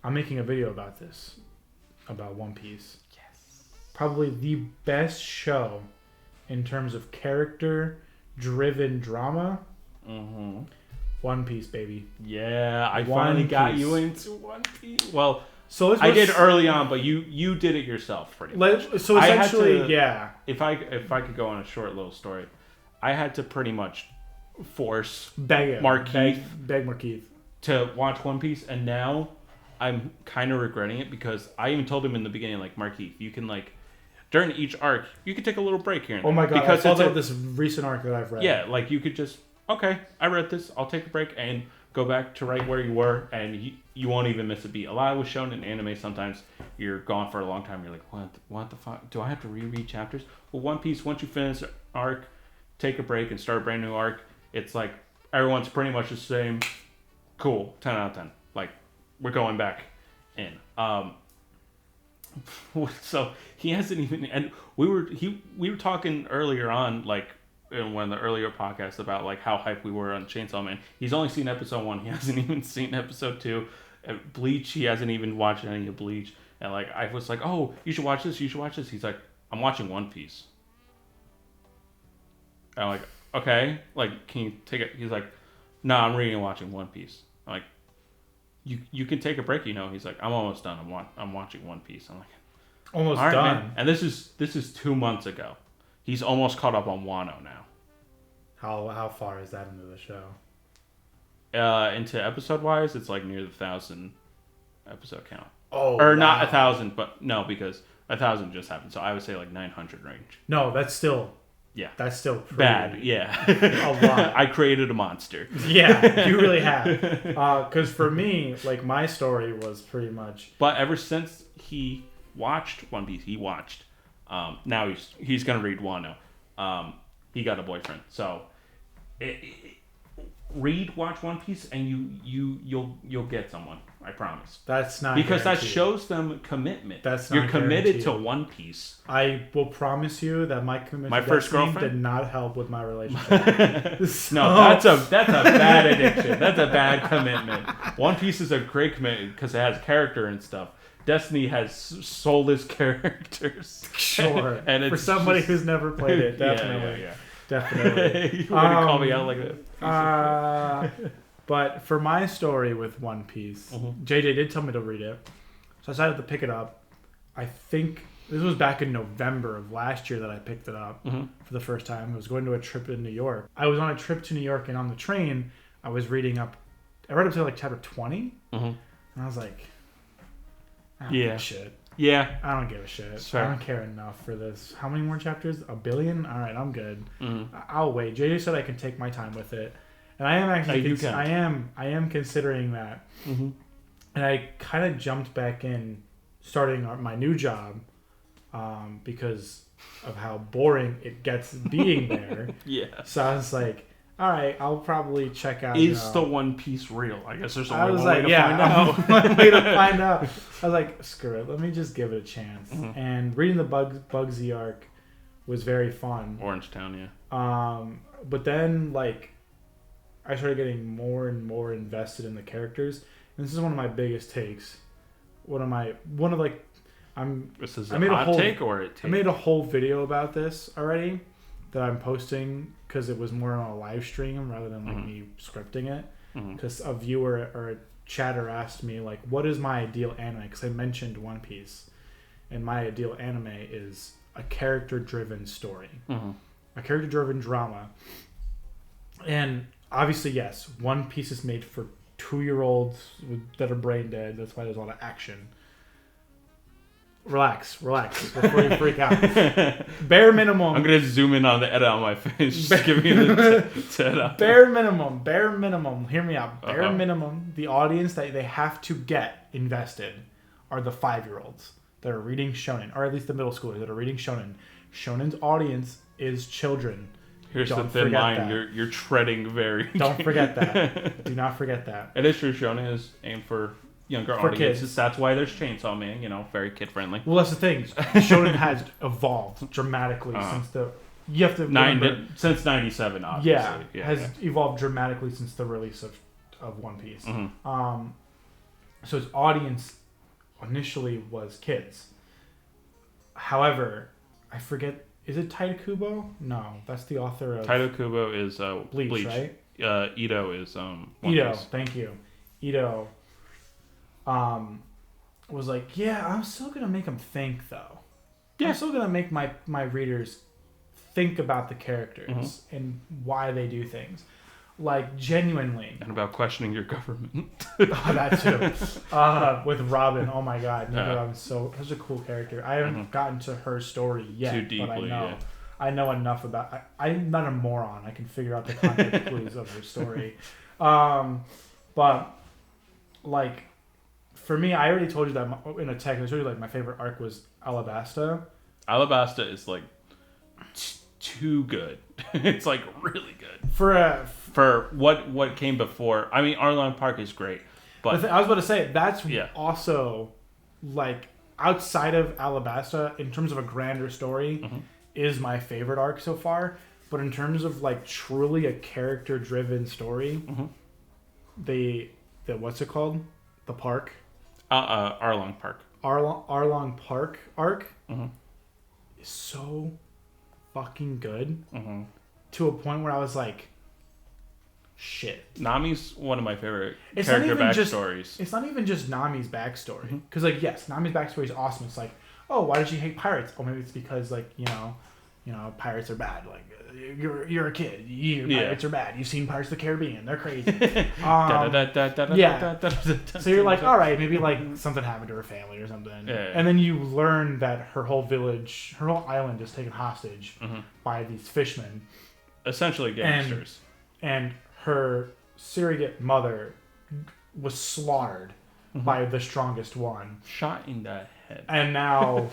I'm making a video about this, about One Piece. Yes. Probably the best show in terms of character-driven drama. Mm-hmm. One Piece, baby. Yeah, I finally got you into One Piece. Well, so I did early on, but you did it yourself pretty much. So essentially, yeah. If I could go on a short little story, I had to pretty much force beg Markeith to watch One Piece, and now I'm kind of regretting it because I even told him in the beginning, like, Markeith, you can, like, during each arc, you could take a little break here and there. Oh my god, because I saw this recent arc that I've read. Yeah, like, you could just, okay, I read this, I'll take a break and go back to right where you were, and you won't even miss a beat. A lot was shown in anime. Sometimes you're gone for a long time. You're like, what the fuck? Do I have to reread chapters? Well, One Piece, once you finish an arc, take a break and start a brand new arc, it's like everyone's pretty much the same. Cool, 10 out of 10. Like, we're going back in. So he hasn't even, and we were talking earlier on, like, in one of the earlier podcasts about like how hyped we were on Chainsaw Man. He's only seen episode 1. He hasn't even seen episode 2. Bleach, he hasn't even watched any of Bleach. And like I was like, oh, you should watch this. You should watch this. He's like, I'm watching One Piece. And I'm like, okay, like can you take it? He's like, no, I'm reading and watching One Piece. I'm like, you can take a break, you know. He's like, I'm almost done. I'm watching One Piece. I'm like, almost done. Man. And this is 2 months ago. He's almost caught up on Wano now. How far is that into the show? Into episode wise, it's like near the 1,000 episode count. Oh, or wow. Not 1,000, but no, because 1,000 just happened. So I would say like 900 range. No, that's still bad. Yeah, a lot. I created a monster. Yeah, you really have. Because for me, like my story was pretty much. But ever since he watched One Piece, now he's gonna read Wano. He got a boyfriend, so watch One Piece, and you'll get someone. I promise. That's not because guaranteed. That shows them commitment. That's not you're committed guaranteed. to One Piece. I will promise you that my commitment. My to first Destiny girlfriend did not help with my relationship. No, that's a bad addiction. That's a bad commitment. One Piece is a great commitment because it has character and stuff. Destiny has soulless characters. Sure. And it's for somebody who's never played it, definitely. Yeah. Definitely. You wouldn't call me out like that. But for my story with One Piece, JJ did tell me to read it. So I decided to pick it up. I think this was back in November of last year that I picked it up for the first time. I was going to a trip in New York. I was on a trip to New York, and on the train, I was reading up. I read up to like chapter 20. And I was like, I don't give a shit. Yeah. I don't give a shit. Sure. I don't care enough for this. How many more chapters? 1 billion? All right, I'm good. I'll wait. JJ said I can take my time with it. And I am actually I am considering that. And I kind of jumped back in starting my new job because of how boring it gets being there. Yeah. So I was like, all right, I'll probably check out. Is the One Piece real? I guess there's only one way to find out. One way to find out. I was like, screw it. Let me just give it a chance. And reading the Bugsy arc was very fun. Orange Town, yeah. But then, like, I started getting more and more invested in the characters. And this is one of my biggest takes. This is a hot take or a take? I made a whole video about this already that I'm posting because it was more on a live stream rather than like me scripting it. Because a viewer or a chatter asked me like, what is my ideal anime? Because I mentioned One Piece. And my ideal anime is a character-driven story. A character-driven drama. And obviously, yes, One Piece is made for 2-year-olds that are brain dead. That's why there's a lot of action. Relax before you freak out. Bare minimum. I'm gonna zoom in on the edit on my face. Just give me the edit. Bare minimum. Hear me out. Bare minimum. The audience that they have to get invested are the 5-year-olds that are reading shonen, or at least the middle schoolers that are reading shonen. Shonen's audience is children. Here's the thin line. You're treading very. Don't forget that. Do not forget that. It is true. Shonen is aimed for younger For audiences. kids. That's why there's Chainsaw Man, very kid friendly. Well, that's the thing. Shonen has evolved dramatically since the. You have to remember, since '97, obviously. Has evolved dramatically since the release of One Piece. Mm-hmm. So its audience initially was kids. However, I forget. Is it Taita Kubo? No, that's the author of Taita Kubo is Bleach, right? Ito is One Ito. Piece. Thank you. Ito. Was like, yeah, I'm still gonna make them think though. Yeah. I'm still gonna make my readers think about the characters and why they do things. Like, genuinely. And about questioning your government. That too. With Robin, oh my god. Robin's such a cool character. I haven't gotten to her story yet. Too deeply, but I know. Yeah. I know enough about... I'm not a moron. I can figure out the context clues of her story. But, like, for me, I already told you that in a text. I told you, like, my favorite arc was Alabasta. Alabasta is, like, too good. It's, like, really good. For what came before. I mean, Arlong Park is great. But I was about to say, that's also, like, outside of Alabasta, in terms of a grander story, is my favorite arc so far. But in terms of, like, truly a character-driven story, the what's it called? The park? Arlong Park. Arlong Park arc is so fucking good to a point where I was like, shit. Nami's one of my favorite character backstories. It's not even just Nami's backstory. Because, like, yes, Nami's backstory is awesome. It's like, oh, why did she hate pirates? Oh, maybe it's because, like, pirates are bad. Like, you're a kid. Pirates are bad. You've seen Pirates of the Caribbean. They're crazy. So you're like, all right, maybe, like, something happened to her family or something. Yeah. And then you learn that her whole village, her whole island is taken hostage by these fishmen. Essentially gangsters. And her surrogate mother was slaughtered by the strongest one. Shot in the head. And now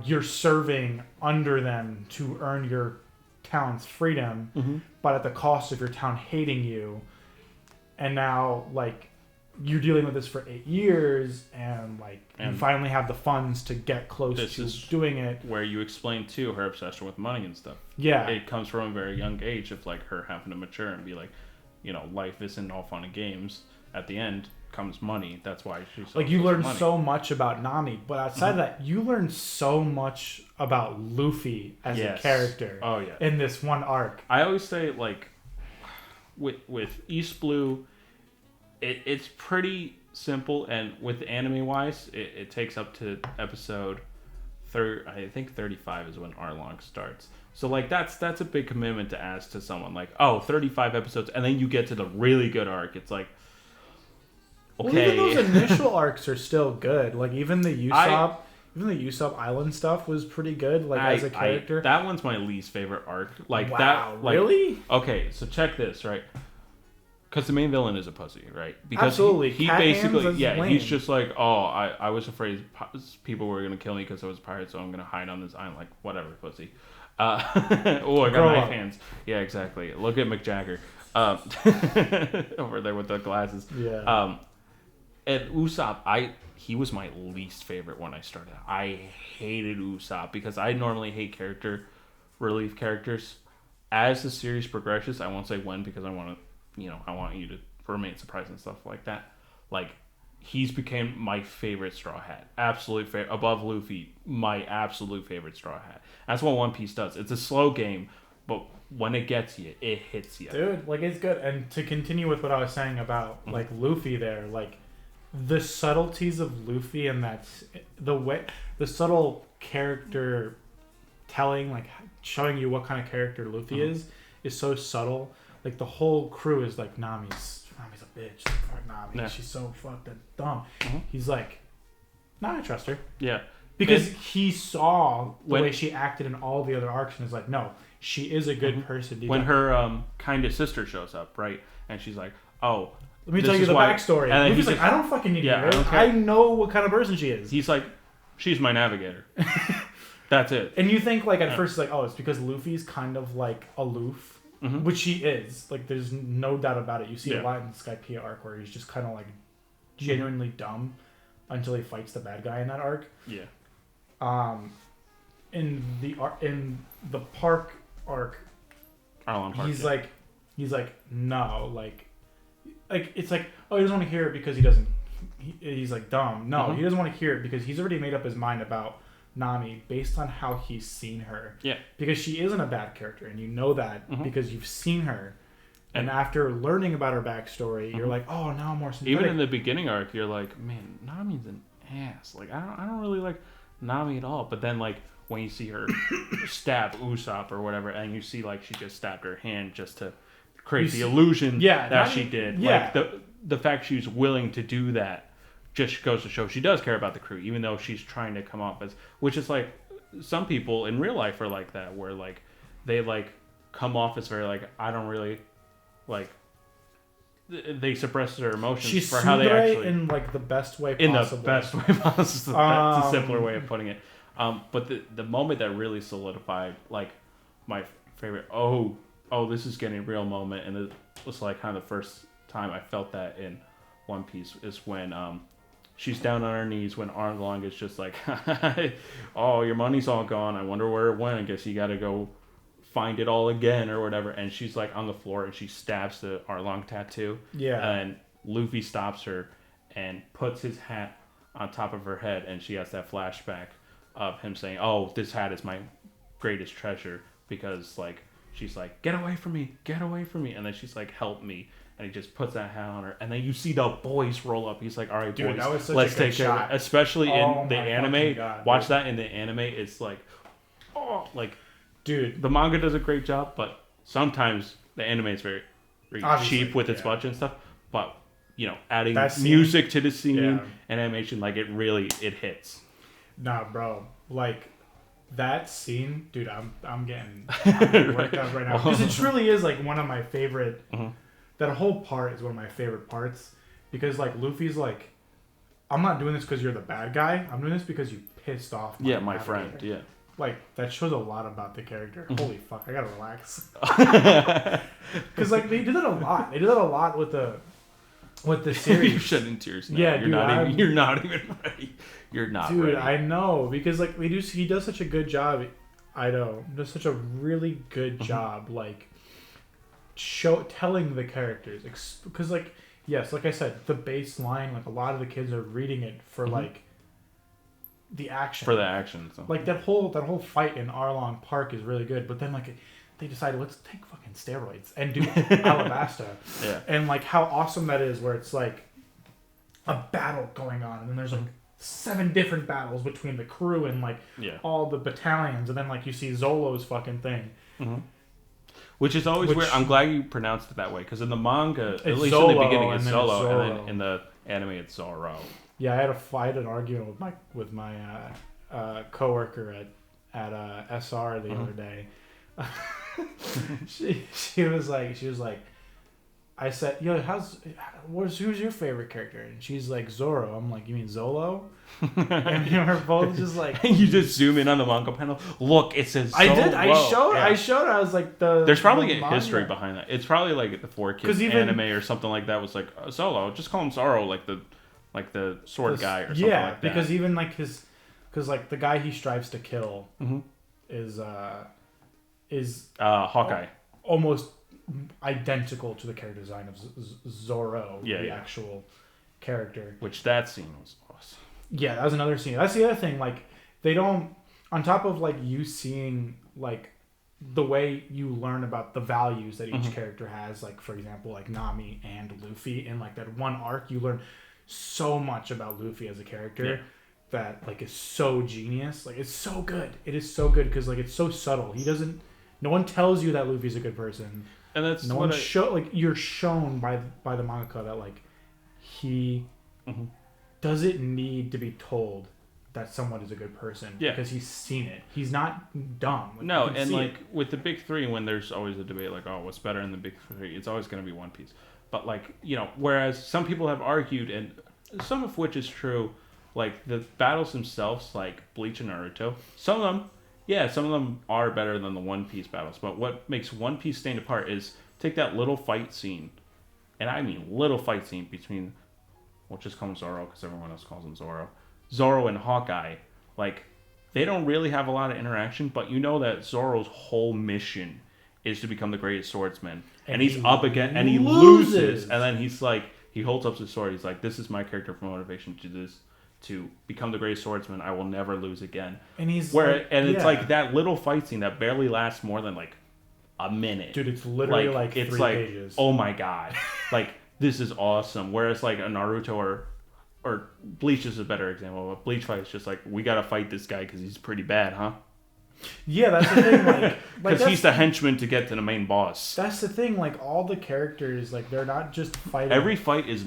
you're serving under them to earn your town's freedom, but at the cost of your town hating you. And now, like, you're dealing with this for 8 years, and, like, you finally have the funds to get close to doing it. Where you explain, too, her obsession with money and stuff. Yeah. It comes from a very young age of, like, her having to mature and be like, life isn't all fun and games. At the end comes money. That's why she's like, you learn so much about Nami, but outside of that, you learn so much about Luffy as a character. Oh yeah. In this one arc. I always say, like, with East Blue, it's pretty simple, and with anime wise, it takes up to episode 30. I think 35 is when Arlong starts. So, like, that's a big commitment to ask to someone. Like, 35 episodes, and then you get to the really good arc. It's like, okay. Well, even those initial arcs are still good. Like, even the Usopp Island stuff was pretty good. Like, as a character, that one's my least favorite arc. Like, wow, that. Like, really? Okay, so check this, right? Because the main villain is a pussy, right? Because absolutely. He basically, he's just like, I was afraid people were gonna kill me because I was a pirate, so I'm gonna hide on this island. Like, whatever, pussy. I got knife hands. Yeah, exactly. Look at Mick Jagger over there with the glasses. Yeah. And Usopp, he was my least favorite when I started. I hated Usopp because I normally hate character relief characters. As the series progresses, I won't say when because I want you to remain surprised and stuff like that. Like, he's became my favorite Straw Hat. Absolute favorite. Above Luffy, my absolute favorite Straw Hat. That's what One Piece does. It's a slow game, but when it gets you, it hits you. Dude, like, it's good. And to continue with what I was saying about, like, Luffy there, like, the subtleties of Luffy and the subtle character telling, like, showing you what kind of character Luffy is so subtle. Like, the whole crew is like, Nami's a bitch. Fuck Nami. Yeah. She's so fucked and dumb. He's like, I trust her. Yeah. Because he saw the way she acted in all the other arcs and is like, no, she is a good person. When her kind of sister shows up, right? And she's like, oh, let me tell you the backstory. And he's like, I don't fucking need her. I know what kind of person she is. He's like, she's my navigator. That's it. And you think, like, at first, it's like, oh, it's because Luffy's kind of, like, aloof. Which he is. Like, there's no doubt about it. You see a lot in the Skypiea arc where he's just kind of, like, genuinely dumb until he fights the bad guy in that arc. Yeah. In the park arc, Arlong Park, he's like no, like it's like, oh, he doesn't want to hear it because he doesn't. He's like dumb. No, he doesn't want to hear it because he's already made up his mind about Nami based on how he's seen her. Yeah. Because she isn't a bad character, and you know that because you've seen her. And after learning about her backstory, you're like, oh, now I'm more sympathetic. Even in the beginning arc, you're like, man, Nami's an ass. Like, I don't really like Nami at all. But then, like, when you see her stab Usopp or whatever, and you see, like, she just stabbed her hand just to create the illusion that she did. Yeah. Like, the fact she's willing to do that just goes to show she does care about the crew, even though she's trying to come off as... Which is, like, some people in real life are like that, where, like, they, like, come off as very, like, I don't really... Like, they suppress their emotions for how they actually... in, like, the best way possible. In the best way possible. That's a simpler way of putting it. But the moment that really solidified, like, my favorite, oh, this is getting real moment, and it was, like, kind of the first time I felt that in One Piece, is when she's down on her knees when Arlong is just like, oh, your money's all gone. I wonder where it went. I guess you got to go find it all again or whatever. And she's like on the floor and she stabs the Arlong tattoo. Yeah. And Luffy stops her and puts his hat on top of her head, and she has that flashback of him saying, oh, this hat is my greatest treasure, because like she's like, get away from me, and then she's like, help me, and he just puts that hat on her, and then you see the boys roll up. He's like, all right, dude, boys, let's take care of it. Especially in the anime. God, watch that in the anime. It's like, oh, like, dude, the manga does a great job, but sometimes the anime is very cheap with its budget and stuff. But you know, adding music to the scene and animation, like, it hits. Nah, bro, like that scene, dude, I'm getting worked up right now, because it truly is like one of my favorite. That whole part is one of my favorite parts, because like Luffy's like, I'm not doing this because you're the bad guy. I'm doing this because you pissed off my friend. Yeah. Like, that shows a lot about the character. Holy fuck, I gotta relax. Because, like, they did that a lot. They did that a lot with the series. You're shedding tears now. Yeah, you're not even ready. You're not ready. Dude, I know. Because, like, he does such a good job. I know. He does such a really good job, like, telling the characters. Because, like, yes, like I said, the baseline, like, a lot of the kids are reading it for, like, the action. For the action. So. Like, that whole fight in Arlong Park is really good, but then, like, they decided, let's take fucking steroids and do Alabasta. Yeah. And, like, how awesome that is, where it's, like, a battle going on, and then there's, like, 7 different battles between the crew and, like, all the battalions, and then, like, you see Zolo's fucking thing. Which is always weird. I'm glad you pronounced it that way, because in the manga, at least Zolo, in the beginning, it's Zolo, and then in the anime, it's Zoro. Yeah, I had an argument with my coworker at SR the other day. she was like, I said, yo, who's your favorite character? And she's like, Zoro. I'm like, you mean Zolo? And we were both just like, and you just zoom in on the manga panel. Look, it says Zolo. I did. I showed. I was like, there's probably a history behind that. It's probably like the 4Kids anime or something like that was like, Zolo. Just call him Zoro, like the sword guy or something like that. Because even like because like the guy he strives to kill is Hawkeye. Almost identical to the character design of Zoro, the actual character. Which that scene was awesome. Yeah, that was another scene. That's the other thing. Like, they don't, on top of like you seeing like the way you learn about the values that each character has, like for example, like Nami and Luffy, in like that one arc, you learn so much about Luffy as a character that like is so genius. Like, it's so good. It is so good because like it's so subtle. No one tells you that Luffy's a good person. And that's you're shown by the mangaka that like he doesn't need to be told that someone is a good person because he's seen it. He's not dumb. Like, no, and like with the big three, when there's always a debate like, oh, what's better in the big three? It's always going to be One Piece. But like, you know, whereas some people have argued, and some of which is true, like the battles themselves, like Bleach and Naruto, some of them are better than the One Piece battles. But what makes One Piece stand apart is take that little fight scene, and I mean little fight scene between we'll just call him Zoro because everyone else calls him Zoro. Zoro and Hawkeye, like, they don't really have a lot of interaction, but you know that Zoro's whole mission is to become the greatest swordsman. And he's up again, and he loses. And then he's like, he holds up his sword. He's like, this is my character for motivation to this, to become the greatest swordsman. I will never lose again. And he's it's like that little fight scene that barely lasts more than like a minute. Dude, it's literally like 3 pages. Oh my god. Like, this is awesome. Whereas like a Naruto or Bleach is a better example. But Bleach fight is just like, we gotta fight this guy because he's pretty bad, huh? Yeah, that's the thing. Because he's the henchman to get to the main boss. That's the thing. Like, all the characters, like, they're not just fighting. Every fight is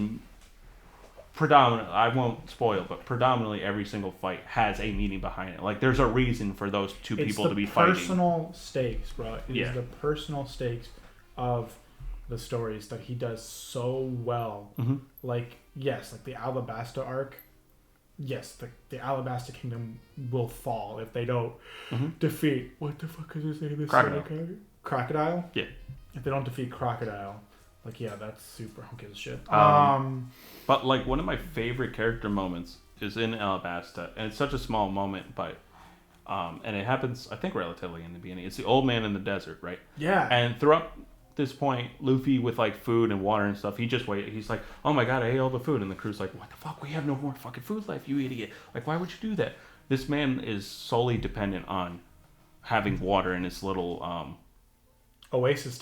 predominantly, I won't spoil, but predominantly every single fight has a meaning behind it. Like, there's a reason for those two people to be fighting. It's the personal stakes, bro. It is the personal stakes of the stories that he does so well. Mm-hmm. Like, yes, like the Alabasta arc. Yes, the Alabasta Kingdom will fall if they don't defeat... What the fuck is his name? Crocodile? Yeah. If they don't defeat Crocodile. Like, yeah, that's super... Who gives a shit? But, like, one of my favorite character moments is in Alabasta. And it's such a small moment, but... and it happens, I think, relatively in the beginning. It's the old man in the desert, right? Yeah. And throughout this point, Luffy with like food and water and stuff, he just wait. He's like, oh my god, I ate all the food. And the crew's like, what the fuck? We have no more fucking food left, you idiot. Like, why would you do that? This man is solely dependent on having water in his little... Oasis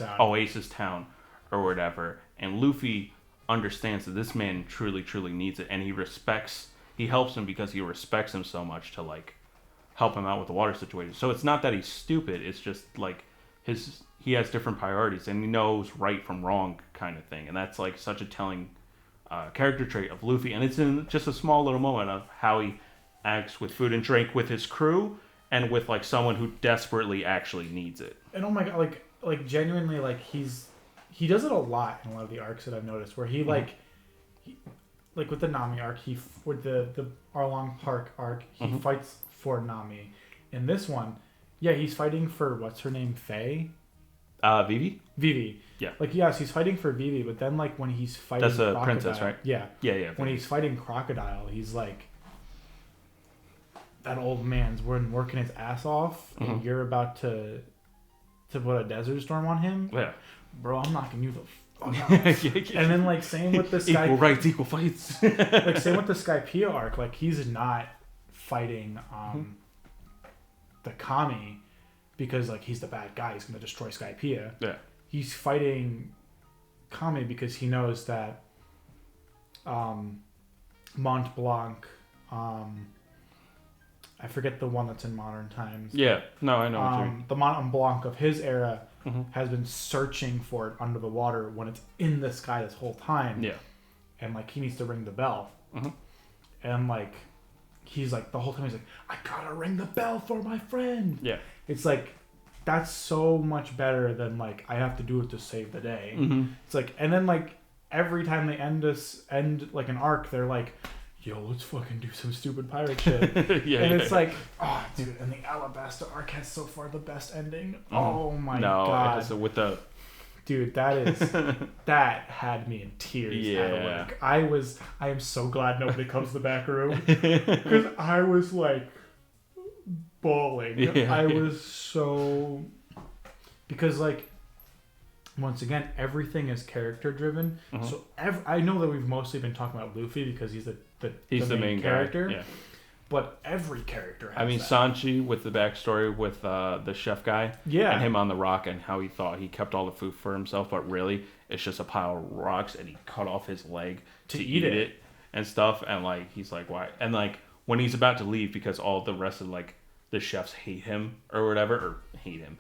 town or whatever. And Luffy understands that this man truly, truly needs it. And he helps him because he respects him so much to like help him out with the water situation. So it's not that he's stupid. It's just like he has different priorities and he knows right from wrong kind of thing. And that's like such a telling character trait of Luffy. And it's in just a small little moment of how he acts with food and drink with his crew and with like someone who desperately actually needs it. And oh my god, like genuinely, like he does it a lot in a lot of the arcs that I've noticed where he like with the Nami arc, with the Arlong Park arc, he fights for Nami. In this one, yeah, he's fighting for what's her name, Faye? Vivi? Vivi. Yeah. Like, yes, he's fighting for Vivi, but then like when he's fighting That's a princess, right? Yeah. Yeah. When he's fighting Crocodile, he's like, that old man's working his ass off, and you're about to put a desert storm on him. Yeah. Bro, I'm knocking you the fuck out. And then like same with the Equal rights, equal fights. Like same with the Skypiea arc, like he's not fighting the Kami because like he's the bad guy, he's gonna destroy Skypiea. Yeah. He's fighting Kami because he knows that Mont Blanc, I forget the one that's in modern times. Yeah, no, I know what you mean. The Mont Blanc of his era has been searching for it under the water when it's in the sky this whole time. Yeah. And like he needs to ring the bell. And like he's like the whole time he's like, I gotta ring the bell for my friend. Yeah. It's like that's so much better than like I have to do it to save the day. It's like, and then like every time they end like an arc, they're like, yo, let's fucking do some stupid pirate shit. It's like, oh, dude, and the Alabasta arc has so far the best ending. Oh my god. No, with the... Dude, that had me in tears. Yeah. I am so glad nobody comes to the back room. Because I was like bawling. Yeah. I was so... Because like, once again, everything is character driven. So I know that we've mostly been talking about Luffy because he's the main character. Guy. Yeah. But every character has that. Sanji with the backstory with the chef guy. Yeah. And him on the rock and how he thought he kept all the food for himself, but really it's just a pile of rocks and he cut off his leg to eat it and stuff. And like, he's like, why? And like, when he's about to leave because all the rest of like the chefs hate him or whatever, or hate him.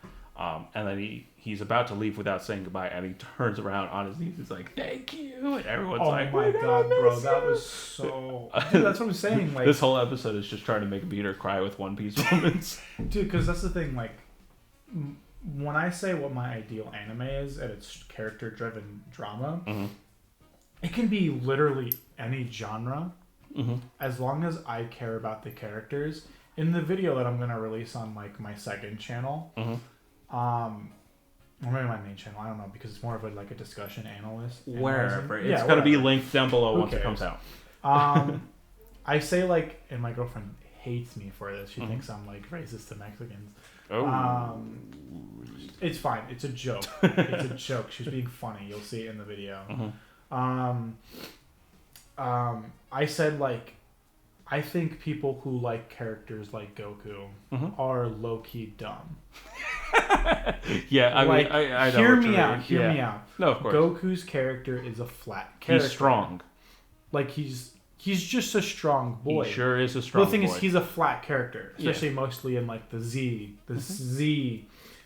And then he's about to leave without saying goodbye, and he turns around on his knees. He's like, "Thank you," and everyone's like, "Oh my god, bro, that was so." Dude, that's what I'm saying. Like, this whole episode is just trying to make Peter cry with One Piece moments. Dude, because that's the thing. Like, when I say what my ideal anime is, and it's character-driven drama, it can be literally any genre, as long as I care about the characters. In the video that I'm gonna release on like my second channel. Or maybe my main channel, I don't know, because it's more of a discussion analyst. Wherever. It's going to be linked down below once it comes out. I say like, and my girlfriend hates me for this. She thinks I'm like racist to Mexicans. Oh. It's fine. It's a joke. It's a joke. She's being funny. You'll see it in the video. I said like, I think people who like characters like Goku are low key dumb. Yeah, I mean, I know. Hear me out. Hear me out. No, of course. Goku's character is a flat character. He's strong. Like he's just a strong boy. He sure is a strong boy. The thing is, he's a flat character, especially mostly in like the Z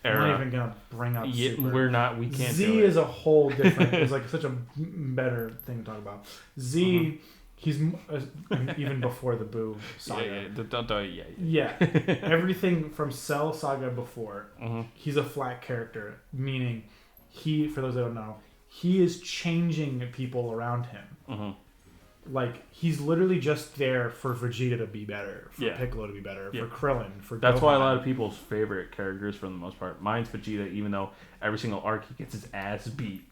era. I'm not even gonna bring up. Super. We can't. Z is a whole different. It's like such a better thing to talk about. Z. He's even before the Boo saga. Yeah. Everything from Cell saga before. He's a flat character, meaning for those that don't know, he is changing people around him. Like he's literally just there for Vegeta to be better, for Piccolo to be better, for Krillin, for That's Gohan. why a lot of people's favorite characters, for the most part, mine's Vegeta. Even though every single arc he gets his ass beat.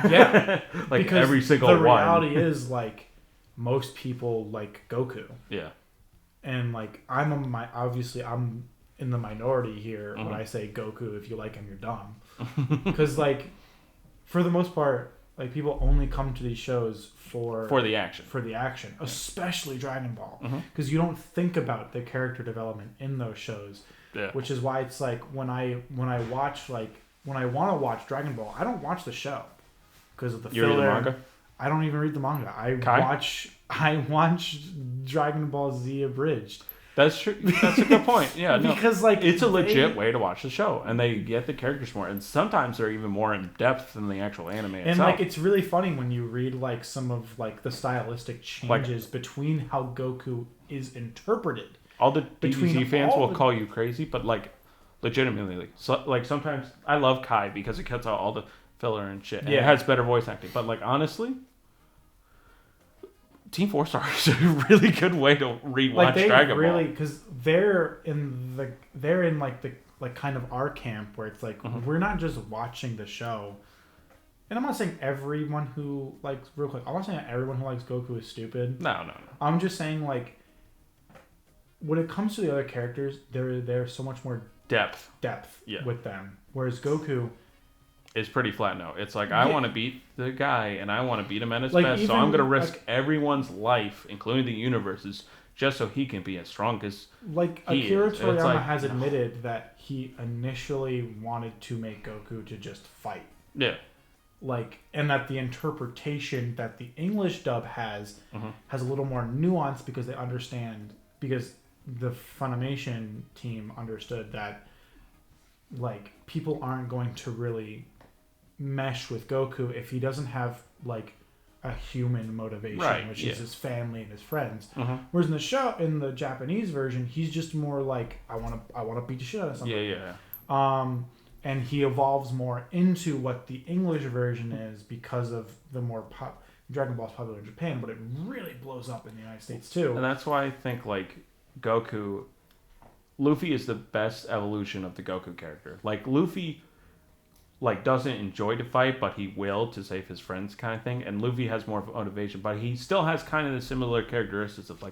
Yeah, like because every single the one. reality is like. Most people like Goku. Yeah. And like obviously I'm in the minority here when I say Goku. If you like him, you're dumb. Because like, for the most part, like people only come to these shows for the action. Especially Dragon Ball. Because you don't think about the character development in those shows. Yeah. Which is why it's like when I watch when I want to watch Dragon Ball, I don't watch the show because of the filler. You read the manga? I don't even read the manga. I watch Dragon Ball Z abridged. That's true. That's a good point. Yeah, because like it's a legit way to watch the show, and they get the characters more, and sometimes they're even more in depth than the actual anime itself. And like it's really funny when you read like some of like the stylistic changes between how Goku is interpreted. All the DBZ fans will call you crazy, but like legitimately, like sometimes I love Kai because it cuts out all the filler and shit. And it has better voice acting. But like honestly, Team 4 Star is a really good way to rewatch Dragon Ball. Because they're in like the kind of our camp where it's like we're not just watching the show. And I'm not saying everyone who likes real quick. I'm not saying everyone who likes Goku is stupid. No. I'm just saying like when it comes to the other characters, there's so much more depth with them. Whereas Goku. It's pretty flat now. It's like, I want to beat the guy, and I want to beat him at his best, so I'm going to risk everyone's life, including the universe's, just so he can be as strong as Akira Toriyama has admitted that he initially wanted to make Goku to just fight. Yeah. And that the interpretation that the English dub has a little more nuance because they understand, because the Funimation team understood that, people aren't going to really mesh with Goku if he doesn't have a human motivation, which is his family and his friends. Whereas in the Japanese version, he's just more like I want to beat the shit out of somebody. And he evolves more into what the English version is because of the more Dragon Ball's popular in Japan, but it really blows up in the United States too. And that's why I think Goku, Luffy is the best evolution of the Goku character. Luffy doesn't enjoy to fight, but he will to save his friends kind of thing. And Luffy has more motivation, but he still has kind of the similar characteristics of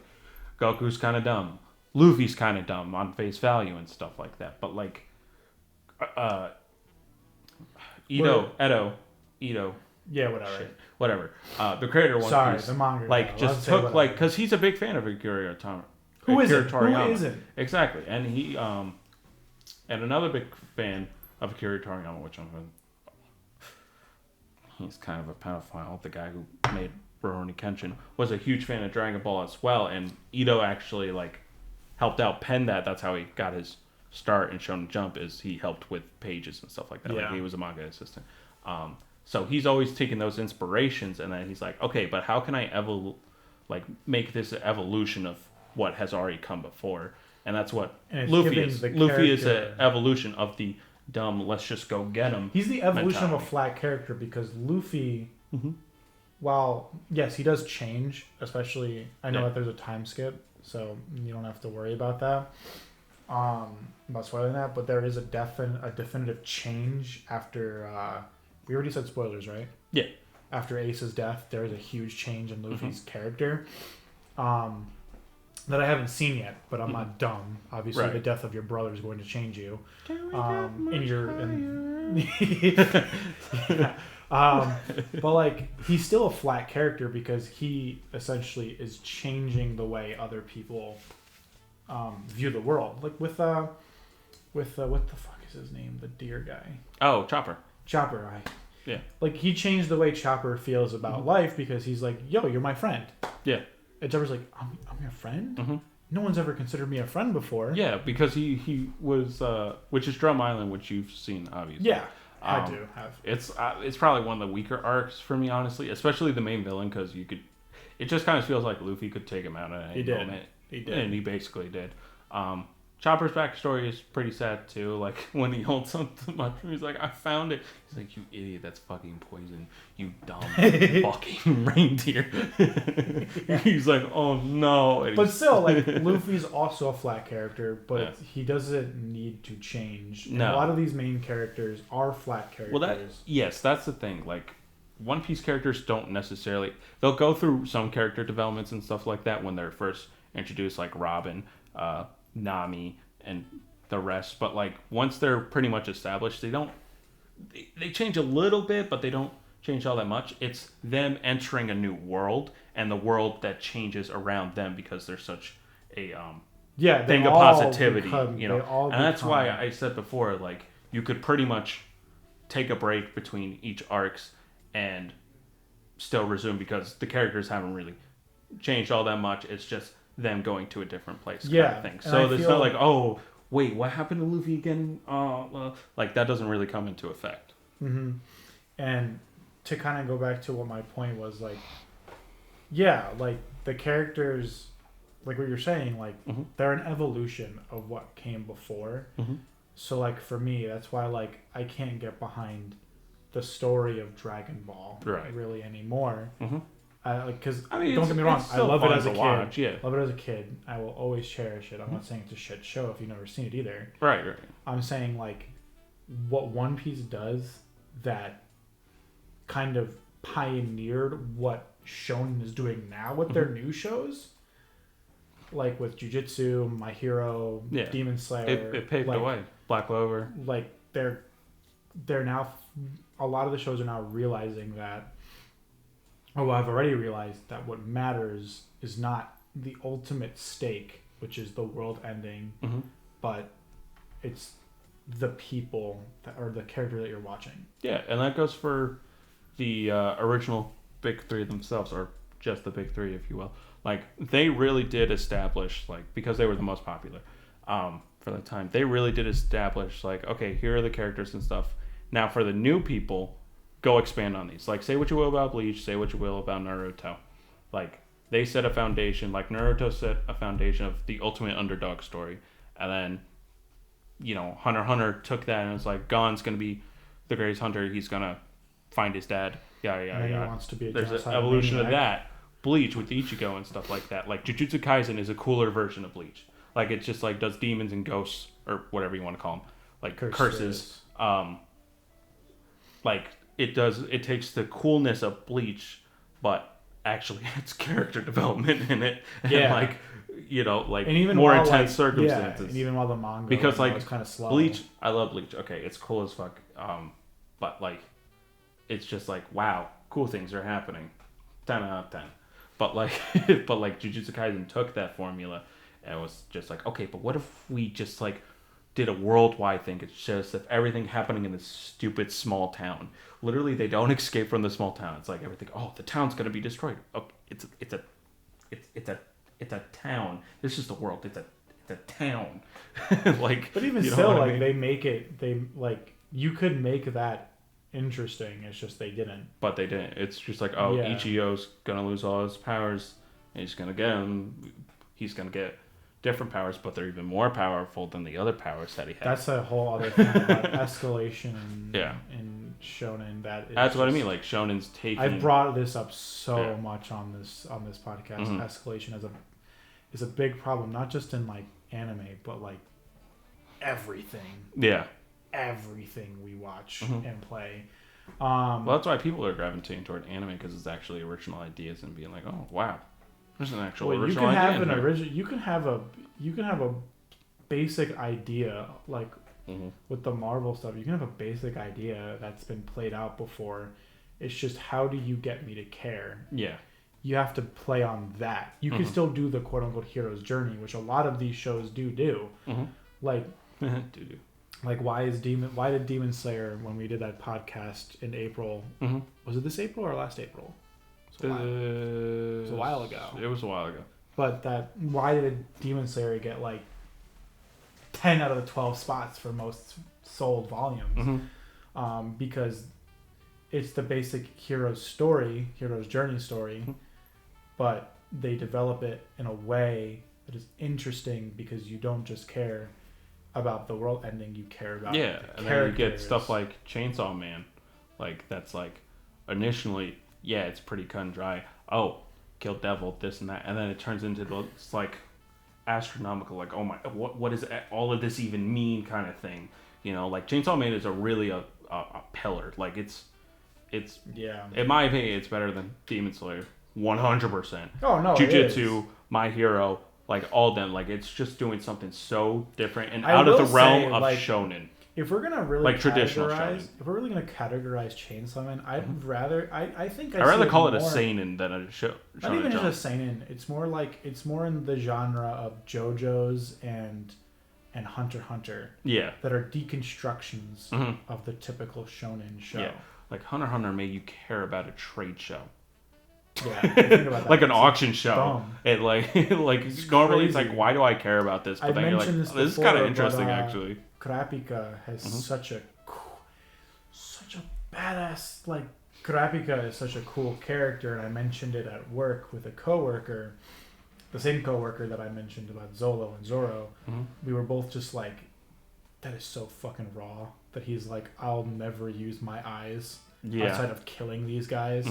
Goku's kind of dumb, Luffy's kind of dumb on face value and stuff like that. But Edo. Yeah, whatever. Shit. Whatever. The creator one. Sorry, the manga. Just took because he's a big fan of Akira Toriyama. Who isn't? Exactly, and he and another big fan of Akira Toriyama, which he's kind of a pedophile. The guy who made Rurouni Kenshin was a huge fan of Dragon Ball as well, and Ito actually helped out pen that. That's how he got his start in Shonen Jump. Is he helped with pages and stuff like that. Yeah. He was a manga assistant. So he's always taking those inspirations, and then he's like, okay, but how can I make this an evolution of what has already come before? And that's what Luffy is. Luffy is an evolution of the dumb, let's just go get him. He's the evolution of a flat character because Luffy, while, yes, he does change, especially, I know that there's a time skip, so you don't have to worry about that, about spoiling that, but there is a definitive change after, we already said spoilers, right? Yeah. after Ace's death, there's a huge change in Luffy's character. That I haven't seen yet, but I'm not dumb. Obviously, the death of your brother is going to change you. But like, he's still a flat character because he essentially is changing the way other people view the world. Like with what the fuck is his name? The deer guy. Oh, Chopper. Yeah. Like, he changed the way Chopper feels about life because he's like, yo, you're my friend. Yeah. And Chopper's like, I'm your friend? Mm-hmm. No one's ever considered me a friend before. Yeah, because he was, which is Drum Island, which you've seen, obviously. Yeah, I do have. It's probably one of the weaker arcs for me, honestly, especially the main villain, because it just kind of feels like Luffy could take him out at any moment. He did. And he basically did. Chopper's backstory is pretty sad too. Like, when he holds something much, he's like, I found it. He's like, you idiot, that's fucking poison. You dumb fucking reindeer. He's like, oh no. But still, like, Luffy's also a flat character, but he doesn't need to change. And a lot of these main characters are flat characters. Well, that's the thing. Like, One Piece characters don't necessarily... They'll go through some character developments and stuff like that when they're first introduced, like Robin, Nami, and the rest, but like once they're pretty much established, they change a little bit, but they don't change all that much. It's them entering a new world and the world that changes around them because they're such a thing of positivity, and that's why I said before, like, you could pretty much take a break between each arcs and still resume because the characters haven't really changed all that much. It's just them going to a different place, kind of thing. So it's not like, oh, wait, what happened to Luffy again? Like, that doesn't really come into effect. Mm-hmm. And to kind of go back to what my point was, like, yeah, like, the characters, like what you're saying, like, they're an evolution of what came before. Mm-hmm. So, like, for me, that's why, like, I can't get behind the story of Dragon Ball really anymore. Mm-hmm. Because don't get me wrong, I love it as a kid. Love it as a kid. I will always cherish it. I'm not saying it's a shit show if you've never seen it either. Right. I'm saying, like, what One Piece does that kind of pioneered what Shonen is doing now with their new shows, like with Jujutsu, My Hero, Demon Slayer. It paved the way. Black Clover. Like, they're now, a lot of the shows are now realizing that, I've already realized that what matters is not the ultimate stake, which is the world ending, but it's the people that are the character that you're watching. Yeah, and that goes for the original big three themselves, or just the big three, if you will. Like, they really did establish, like, because they were the most popular for the time, they really did establish, like, okay, here are the characters and stuff. Now, for the new people, go expand on these. Like, say what you will about Bleach, say what you will about Naruto. Like, they set a foundation. Like, Naruto set a foundation of the ultimate underdog story. And then, Hunter x Hunter took that and was like, Gon's going to be the greatest hunter. He's going to find his dad. Yeah. He wants to be a There's an evolution of that. Bleach with Ichigo and stuff like that. Like, Jujutsu Kaisen is a cooler version of Bleach. Like, it's just like, does demons and ghosts, or whatever you want to call them. Like, curses. Like, it takes the coolness of Bleach, but actually it's character development in it. Yeah. And, like, and even more intense circumstances. Yeah, and even while the manga because, like, was kind of slow. Bleach, I love Bleach. Okay, it's cool as fuck. But, like, it's just like, wow, cool things are happening. 10 out of 10. But, like, Jujutsu Kaisen took that formula and was just like, okay, but what if we just, like, did a worldwide thing? It's just if everything happening in this stupid small town. Literally, they don't escape from the small town. It's like everything. Oh, the town's gonna be destroyed. Oh, it's a town. This is the world. It's a town. Like, but even still, like, they make it. They, like, you could make that interesting. It's just they didn't. But they didn't. It's just like, oh, Ichigo's gonna lose all his powers. And he's gonna get him. He's gonna get different powers, but they're even more powerful than the other powers that he has. That's a whole other thing about escalation in Shonen. That's what I mean. Like, Shonen's taking. I've brought this up so much on this podcast. Mm-hmm. Escalation is a big problem, not just in, like, anime, but, like, everything. Yeah. Everything we watch and play. Well, that's why people are gravitating toward anime, because it's actually original ideas and being like, oh wow, there's an actual original idea. You can have a basic idea like with the Marvel stuff. You can have a basic idea that's been played out before. It's just, how do you get me to care? Yeah. You have to play on that. You can still do the quote-unquote hero's journey, which a lot of these shows do. Like, like why did Demon Slayer, when we did that podcast in April, was it this April or last April? It was a while ago. It was a while ago. But why did Demon Slayer get like 10 out of the 12 spots for most sold volumes? Because it's the basic hero's journey story, but they develop it in a way that is interesting, because you don't just care about the world ending, you care about the and then you get stuff like Chainsaw Man, like that's like initially, it's pretty cut and dry. Oh, kill devil, this and that, and then it turns into this like astronomical, like, oh my, what does all of this even mean kind of thing, like Chainsaw Man is a pillar, like it's in my opinion, it's better than Demon Slayer, 100%. Oh no, Jujutsu, My Hero, like all them, like it's just doing something so different and out of the realm of shonen. If we're gonna really like traditional shonen, if we're really gonna categorize Chainsaw Man, I'd rather I'd rather call it a seinen than a shonen. Not even just a seinen. It's more in the genre of JoJo's and Hunter x Hunter. Yeah. That are deconstructions of the typical shonen show. Yeah. Like Hunter x Hunter made you care about a trade show. Yeah, think about that. Like an auction show. Dumb. It like normally it's like, why do I care about this? But then you're like, this is kind of interesting actually. Kurapika has such a badass, like, Kurapika is such a cool character, and I mentioned it at work with a coworker, the same coworker that I mentioned about Zolo and Zoro. We were both just like, that is so fucking raw, that he's like, I'll never use my eyes outside of killing these guys.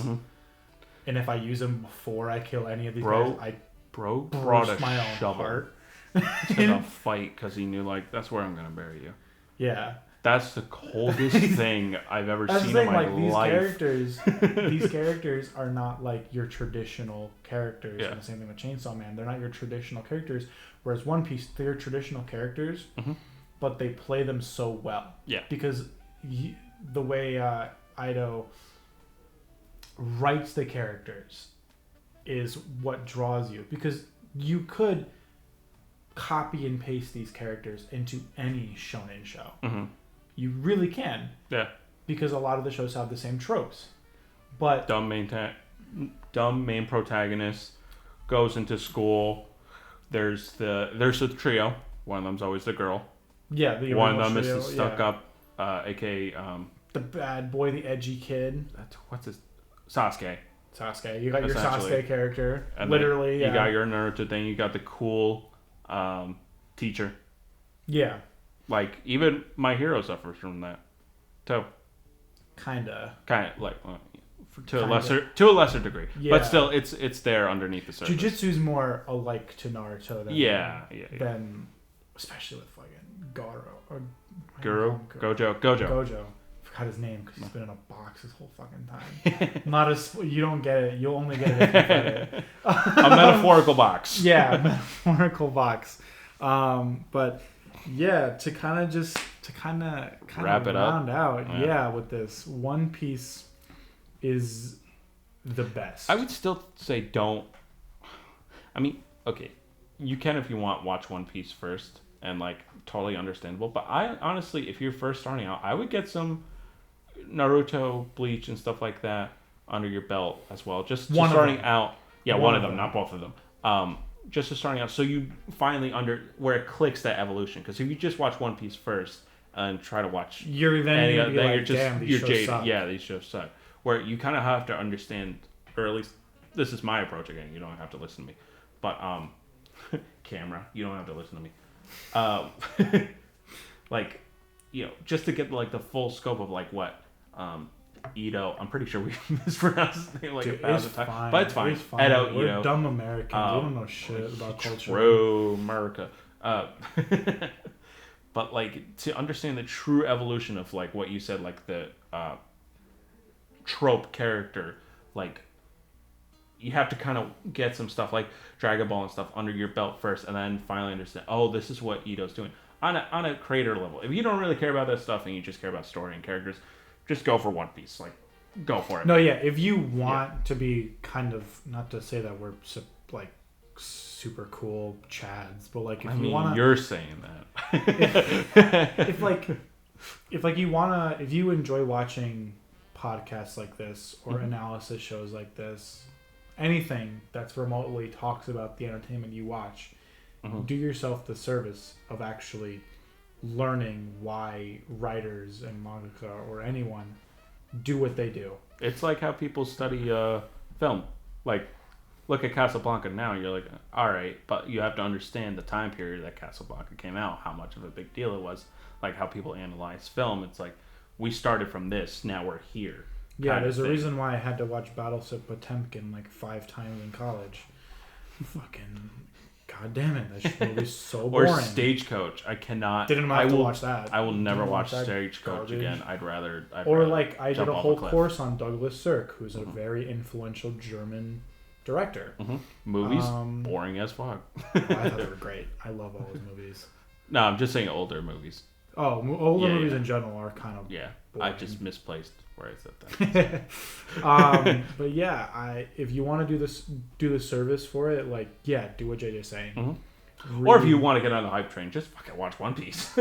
And if I use them before I kill any of these guys, I brought my own shovel to the fight, because he knew, like, that's where I'm gonna bury you. Yeah, that's the coldest thing I've ever seen in my life. These characters are not like your traditional characters. And the same thing with Chainsaw Man, they're not your traditional characters. Whereas One Piece, they're traditional characters, but they play them so well. Yeah, because the way Ido writes the characters is what draws you, because you could copy and paste these characters into any shonen show. You really can. Yeah. Because a lot of the shows have the same tropes. But dumb main protagonist goes into school. There's the trio. One of them's always the girl. Yeah, the one of them is the stuck up, aka the bad boy, the edgy kid. What's his Sasuke. You got your Sasuke character. And literally, you got your Naruto thing. You got the cool teacher. Yeah. Like, even My Hero suffers from that too. Kinda like to a lesser degree. Yeah. But still, it's there underneath the surface. Jujutsu's more alike to Naruto than than especially with fucking Goro or Gojo. Forgot his name because he's been in a box this whole fucking time. You don't get it. You'll only get it if you get it. A metaphorical box. Yeah, metaphorical box. But yeah, to kind of wrap it round out. With this, One Piece is the best. I would still say don't. I mean, okay, you can, if you want, watch One Piece first, and like, totally understandable. But I honestly, if you're first starting out, I would get some Naruto, Bleach, and stuff like that under your belt as well. Just starting out. Yeah, one of them, not both of them. Just to starting out, so you finally where it clicks that evolution. Because if you just watch One Piece first and try to watch you're jaded. Suck. Yeah, these shows suck. Where you kind of have to understand, or at least this is my approach again. You don't have to listen to me, but camera, you don't have to listen to me. Like, just to get like the full scope of like what Ito, I'm pretty sure we mispronounced his name like 1,000 times, but it's fine. Edo, we're dumb Americans. We don't know shit about culture. True, America. But like, to understand the true evolution of like what you said, like the trope character, like you have to kind of get some stuff like Dragon Ball and stuff under your belt first, and then finally understand, oh, this is what Ito's doing on a creator level. If you don't really care about that stuff and you just care about story and characters, just go for One Piece. Like, go for it. No, yeah. If you want to be kind of, not to say that we're like super cool chads, but like if you want to, you're saying that. if you enjoy watching podcasts like this or analysis shows like this, anything that's remotely talks about the entertainment you watch, do yourself the service of actually learning why writers and mangaka or anyone do what they do. It's like how people study film. Like, look at Casablanca now, you're like, all right, but you have to understand the time period that Casablanca came out, how much of a big deal it was, like how people analyze film. It's like, we started from this, now we're here. Yeah, there's a reason why I had to watch Battleship Potemkin like 5 times in college. Fucking god damn it, that movie's so boring. Or Stagecoach. I cannot. Didn't have to watch that. I will never watch Stagecoach again. I'd rather I did a whole course on Douglas Sirk, who's a very influential German director. Movies, boring as fuck. I thought they were great. I love all his movies. No, I'm just saying older movies. Oh, older movies in general are kind of boring. I just misplaced where I said that. But yeah, if you want to do the service for it, like, yeah, do what JJ's saying. Really. Or if you want to get on the hype train, just fucking watch One Piece.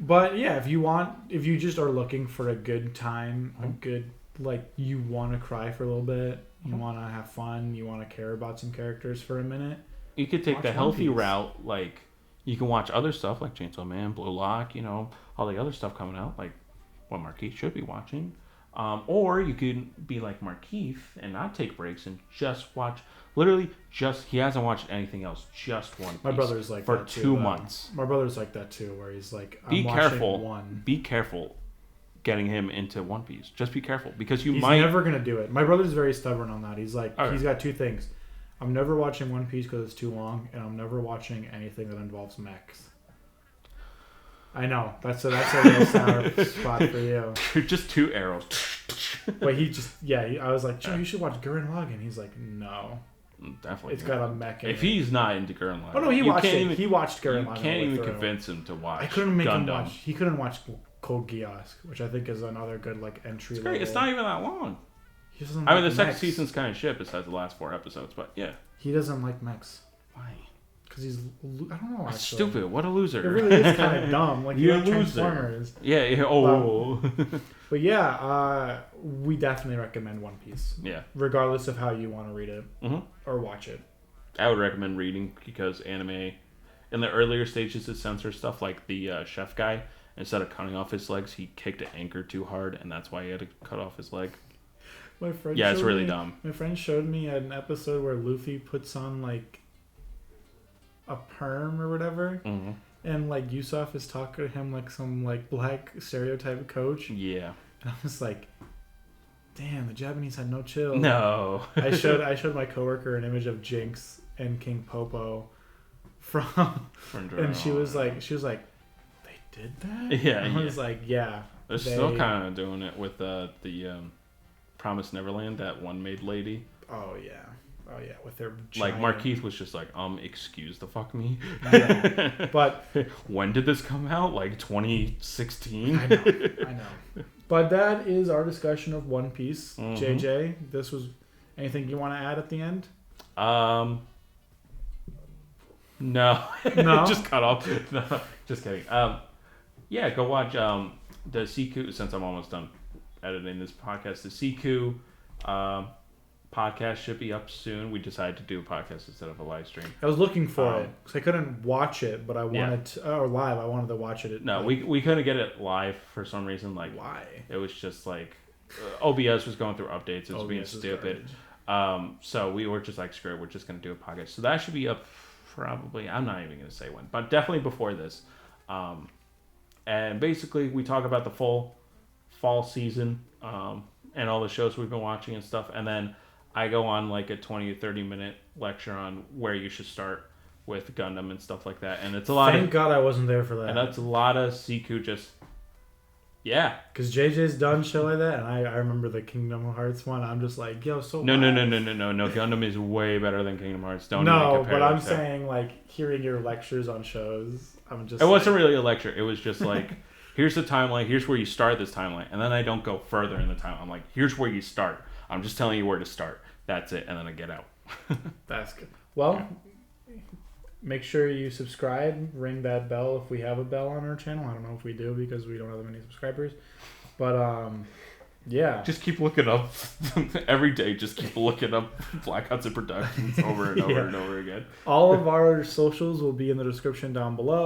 But yeah, if you just are looking for a good time, a good, like, you want to cry for a little bit, you want to have fun, you want to care about some characters for a minute, you could take the healthy route. Like, you can watch other stuff like Chainsaw Man, Blue Lock, all the other stuff coming out, like what Markeith should be watching. Or you can be like Markeith and not take breaks and just watch, he hasn't watched anything else, just One Piece. My brother's like for that too, 2 months. My brother's like that too, where he's like, be careful getting him into One Piece. Just be careful, because he's never going to do it. My brother's very stubborn on that. He's like, he's got 2 things. I'm never watching One Piece because it's too long, and I'm never watching anything that involves mechs. I know. That's a real sour spot for you. Just 2 arrows. But I was like, Joe, you should watch Gurren Lagann. He's like, no. Definitely. It's got a mech in it. If he's not into Gurren Lagann. Oh, no, he watched it. He watched Gurren Lagann. You can't even convince him to watch. I couldn't make Gundam. him watch. He couldn't watch Code Geass, which I think is another good, like, entry level. It's not even that long. He doesn't the second season's kind of shit besides the last 4 episodes, but yeah. He doesn't like mechs. Why? Because I don't know. That's stupid. What a loser. It really is kind of dumb. Like, you're a Transformers. Yeah. Oh. But yeah, we definitely recommend One Piece. Yeah. Regardless of how you want to read it or watch it. I would recommend reading, because anime, in the earlier stages, it censors stuff like the chef guy. Instead of cutting off his legs, he kicked an anchor too hard, and that's why he had to cut off his leg. My friend it's really dumb. My friend showed me an episode where Luffy puts on, like, a perm or whatever, and, like, Usopp is talking to him like some, like, black stereotype coach. Yeah. And I was like, damn, the Japanese had no chill. No. I showed my coworker an image of Jinx and King Popo from and she was like, they did that? Yeah. And I was like, yeah. They're still kind of doing it with the Promised Neverland, that one maid lady. Oh yeah, with their giant... Like, Markeith was just like, excuse the fuck me. Yeah. But when did this come out? Like 2016? I know. But that is our discussion of One Piece. JJ, this was anything you want to add at the end? No. Just cut off. No, just kidding. Yeah, go watch the Siku, since I'm almost done editing this podcast. The Siku podcast should be up soon. We decided to do a podcast instead of a live stream. I was looking for it because I couldn't watch it, but I wanted to, or live. I wanted to watch it. No, we couldn't get it live for some reason. Like, why? It was just like OBS was going through updates. It was being stupid. So we were just like, screw it, we're just gonna do a podcast. So that should be up probably. I'm not even gonna say when, but definitely before this. And basically, we talk about the full fall season and all the shows we've been watching and stuff, and then I go on like a 20 or 30 minute lecture on where you should start with Gundam and stuff like that. And it's a lot. Thank God I wasn't there for that. And that's a lot of Siku just Yeah. Because JJ's done shit like that, and I remember the Kingdom Hearts one. I'm just like, yo, so No. Gundam is way better than Kingdom Hearts. Don't even No, compare but I'm those two. saying, like, hearing your lectures on shows, I'm just It wasn't really a lecture. It was just like, here's the timeline. Here's where you start this timeline. And then I don't go further in the time. I'm like, here's where you start. I'm just telling you where to start. That's it. And then I get out. That's good. Well, make sure you subscribe. Ring that bell if we have a bell on our channel. I don't know if we do because we don't have that many subscribers. But, yeah. Just keep looking up. Every day, just keep looking up Black Hudson Productions over and over and over again. All of our socials will be in the description down below.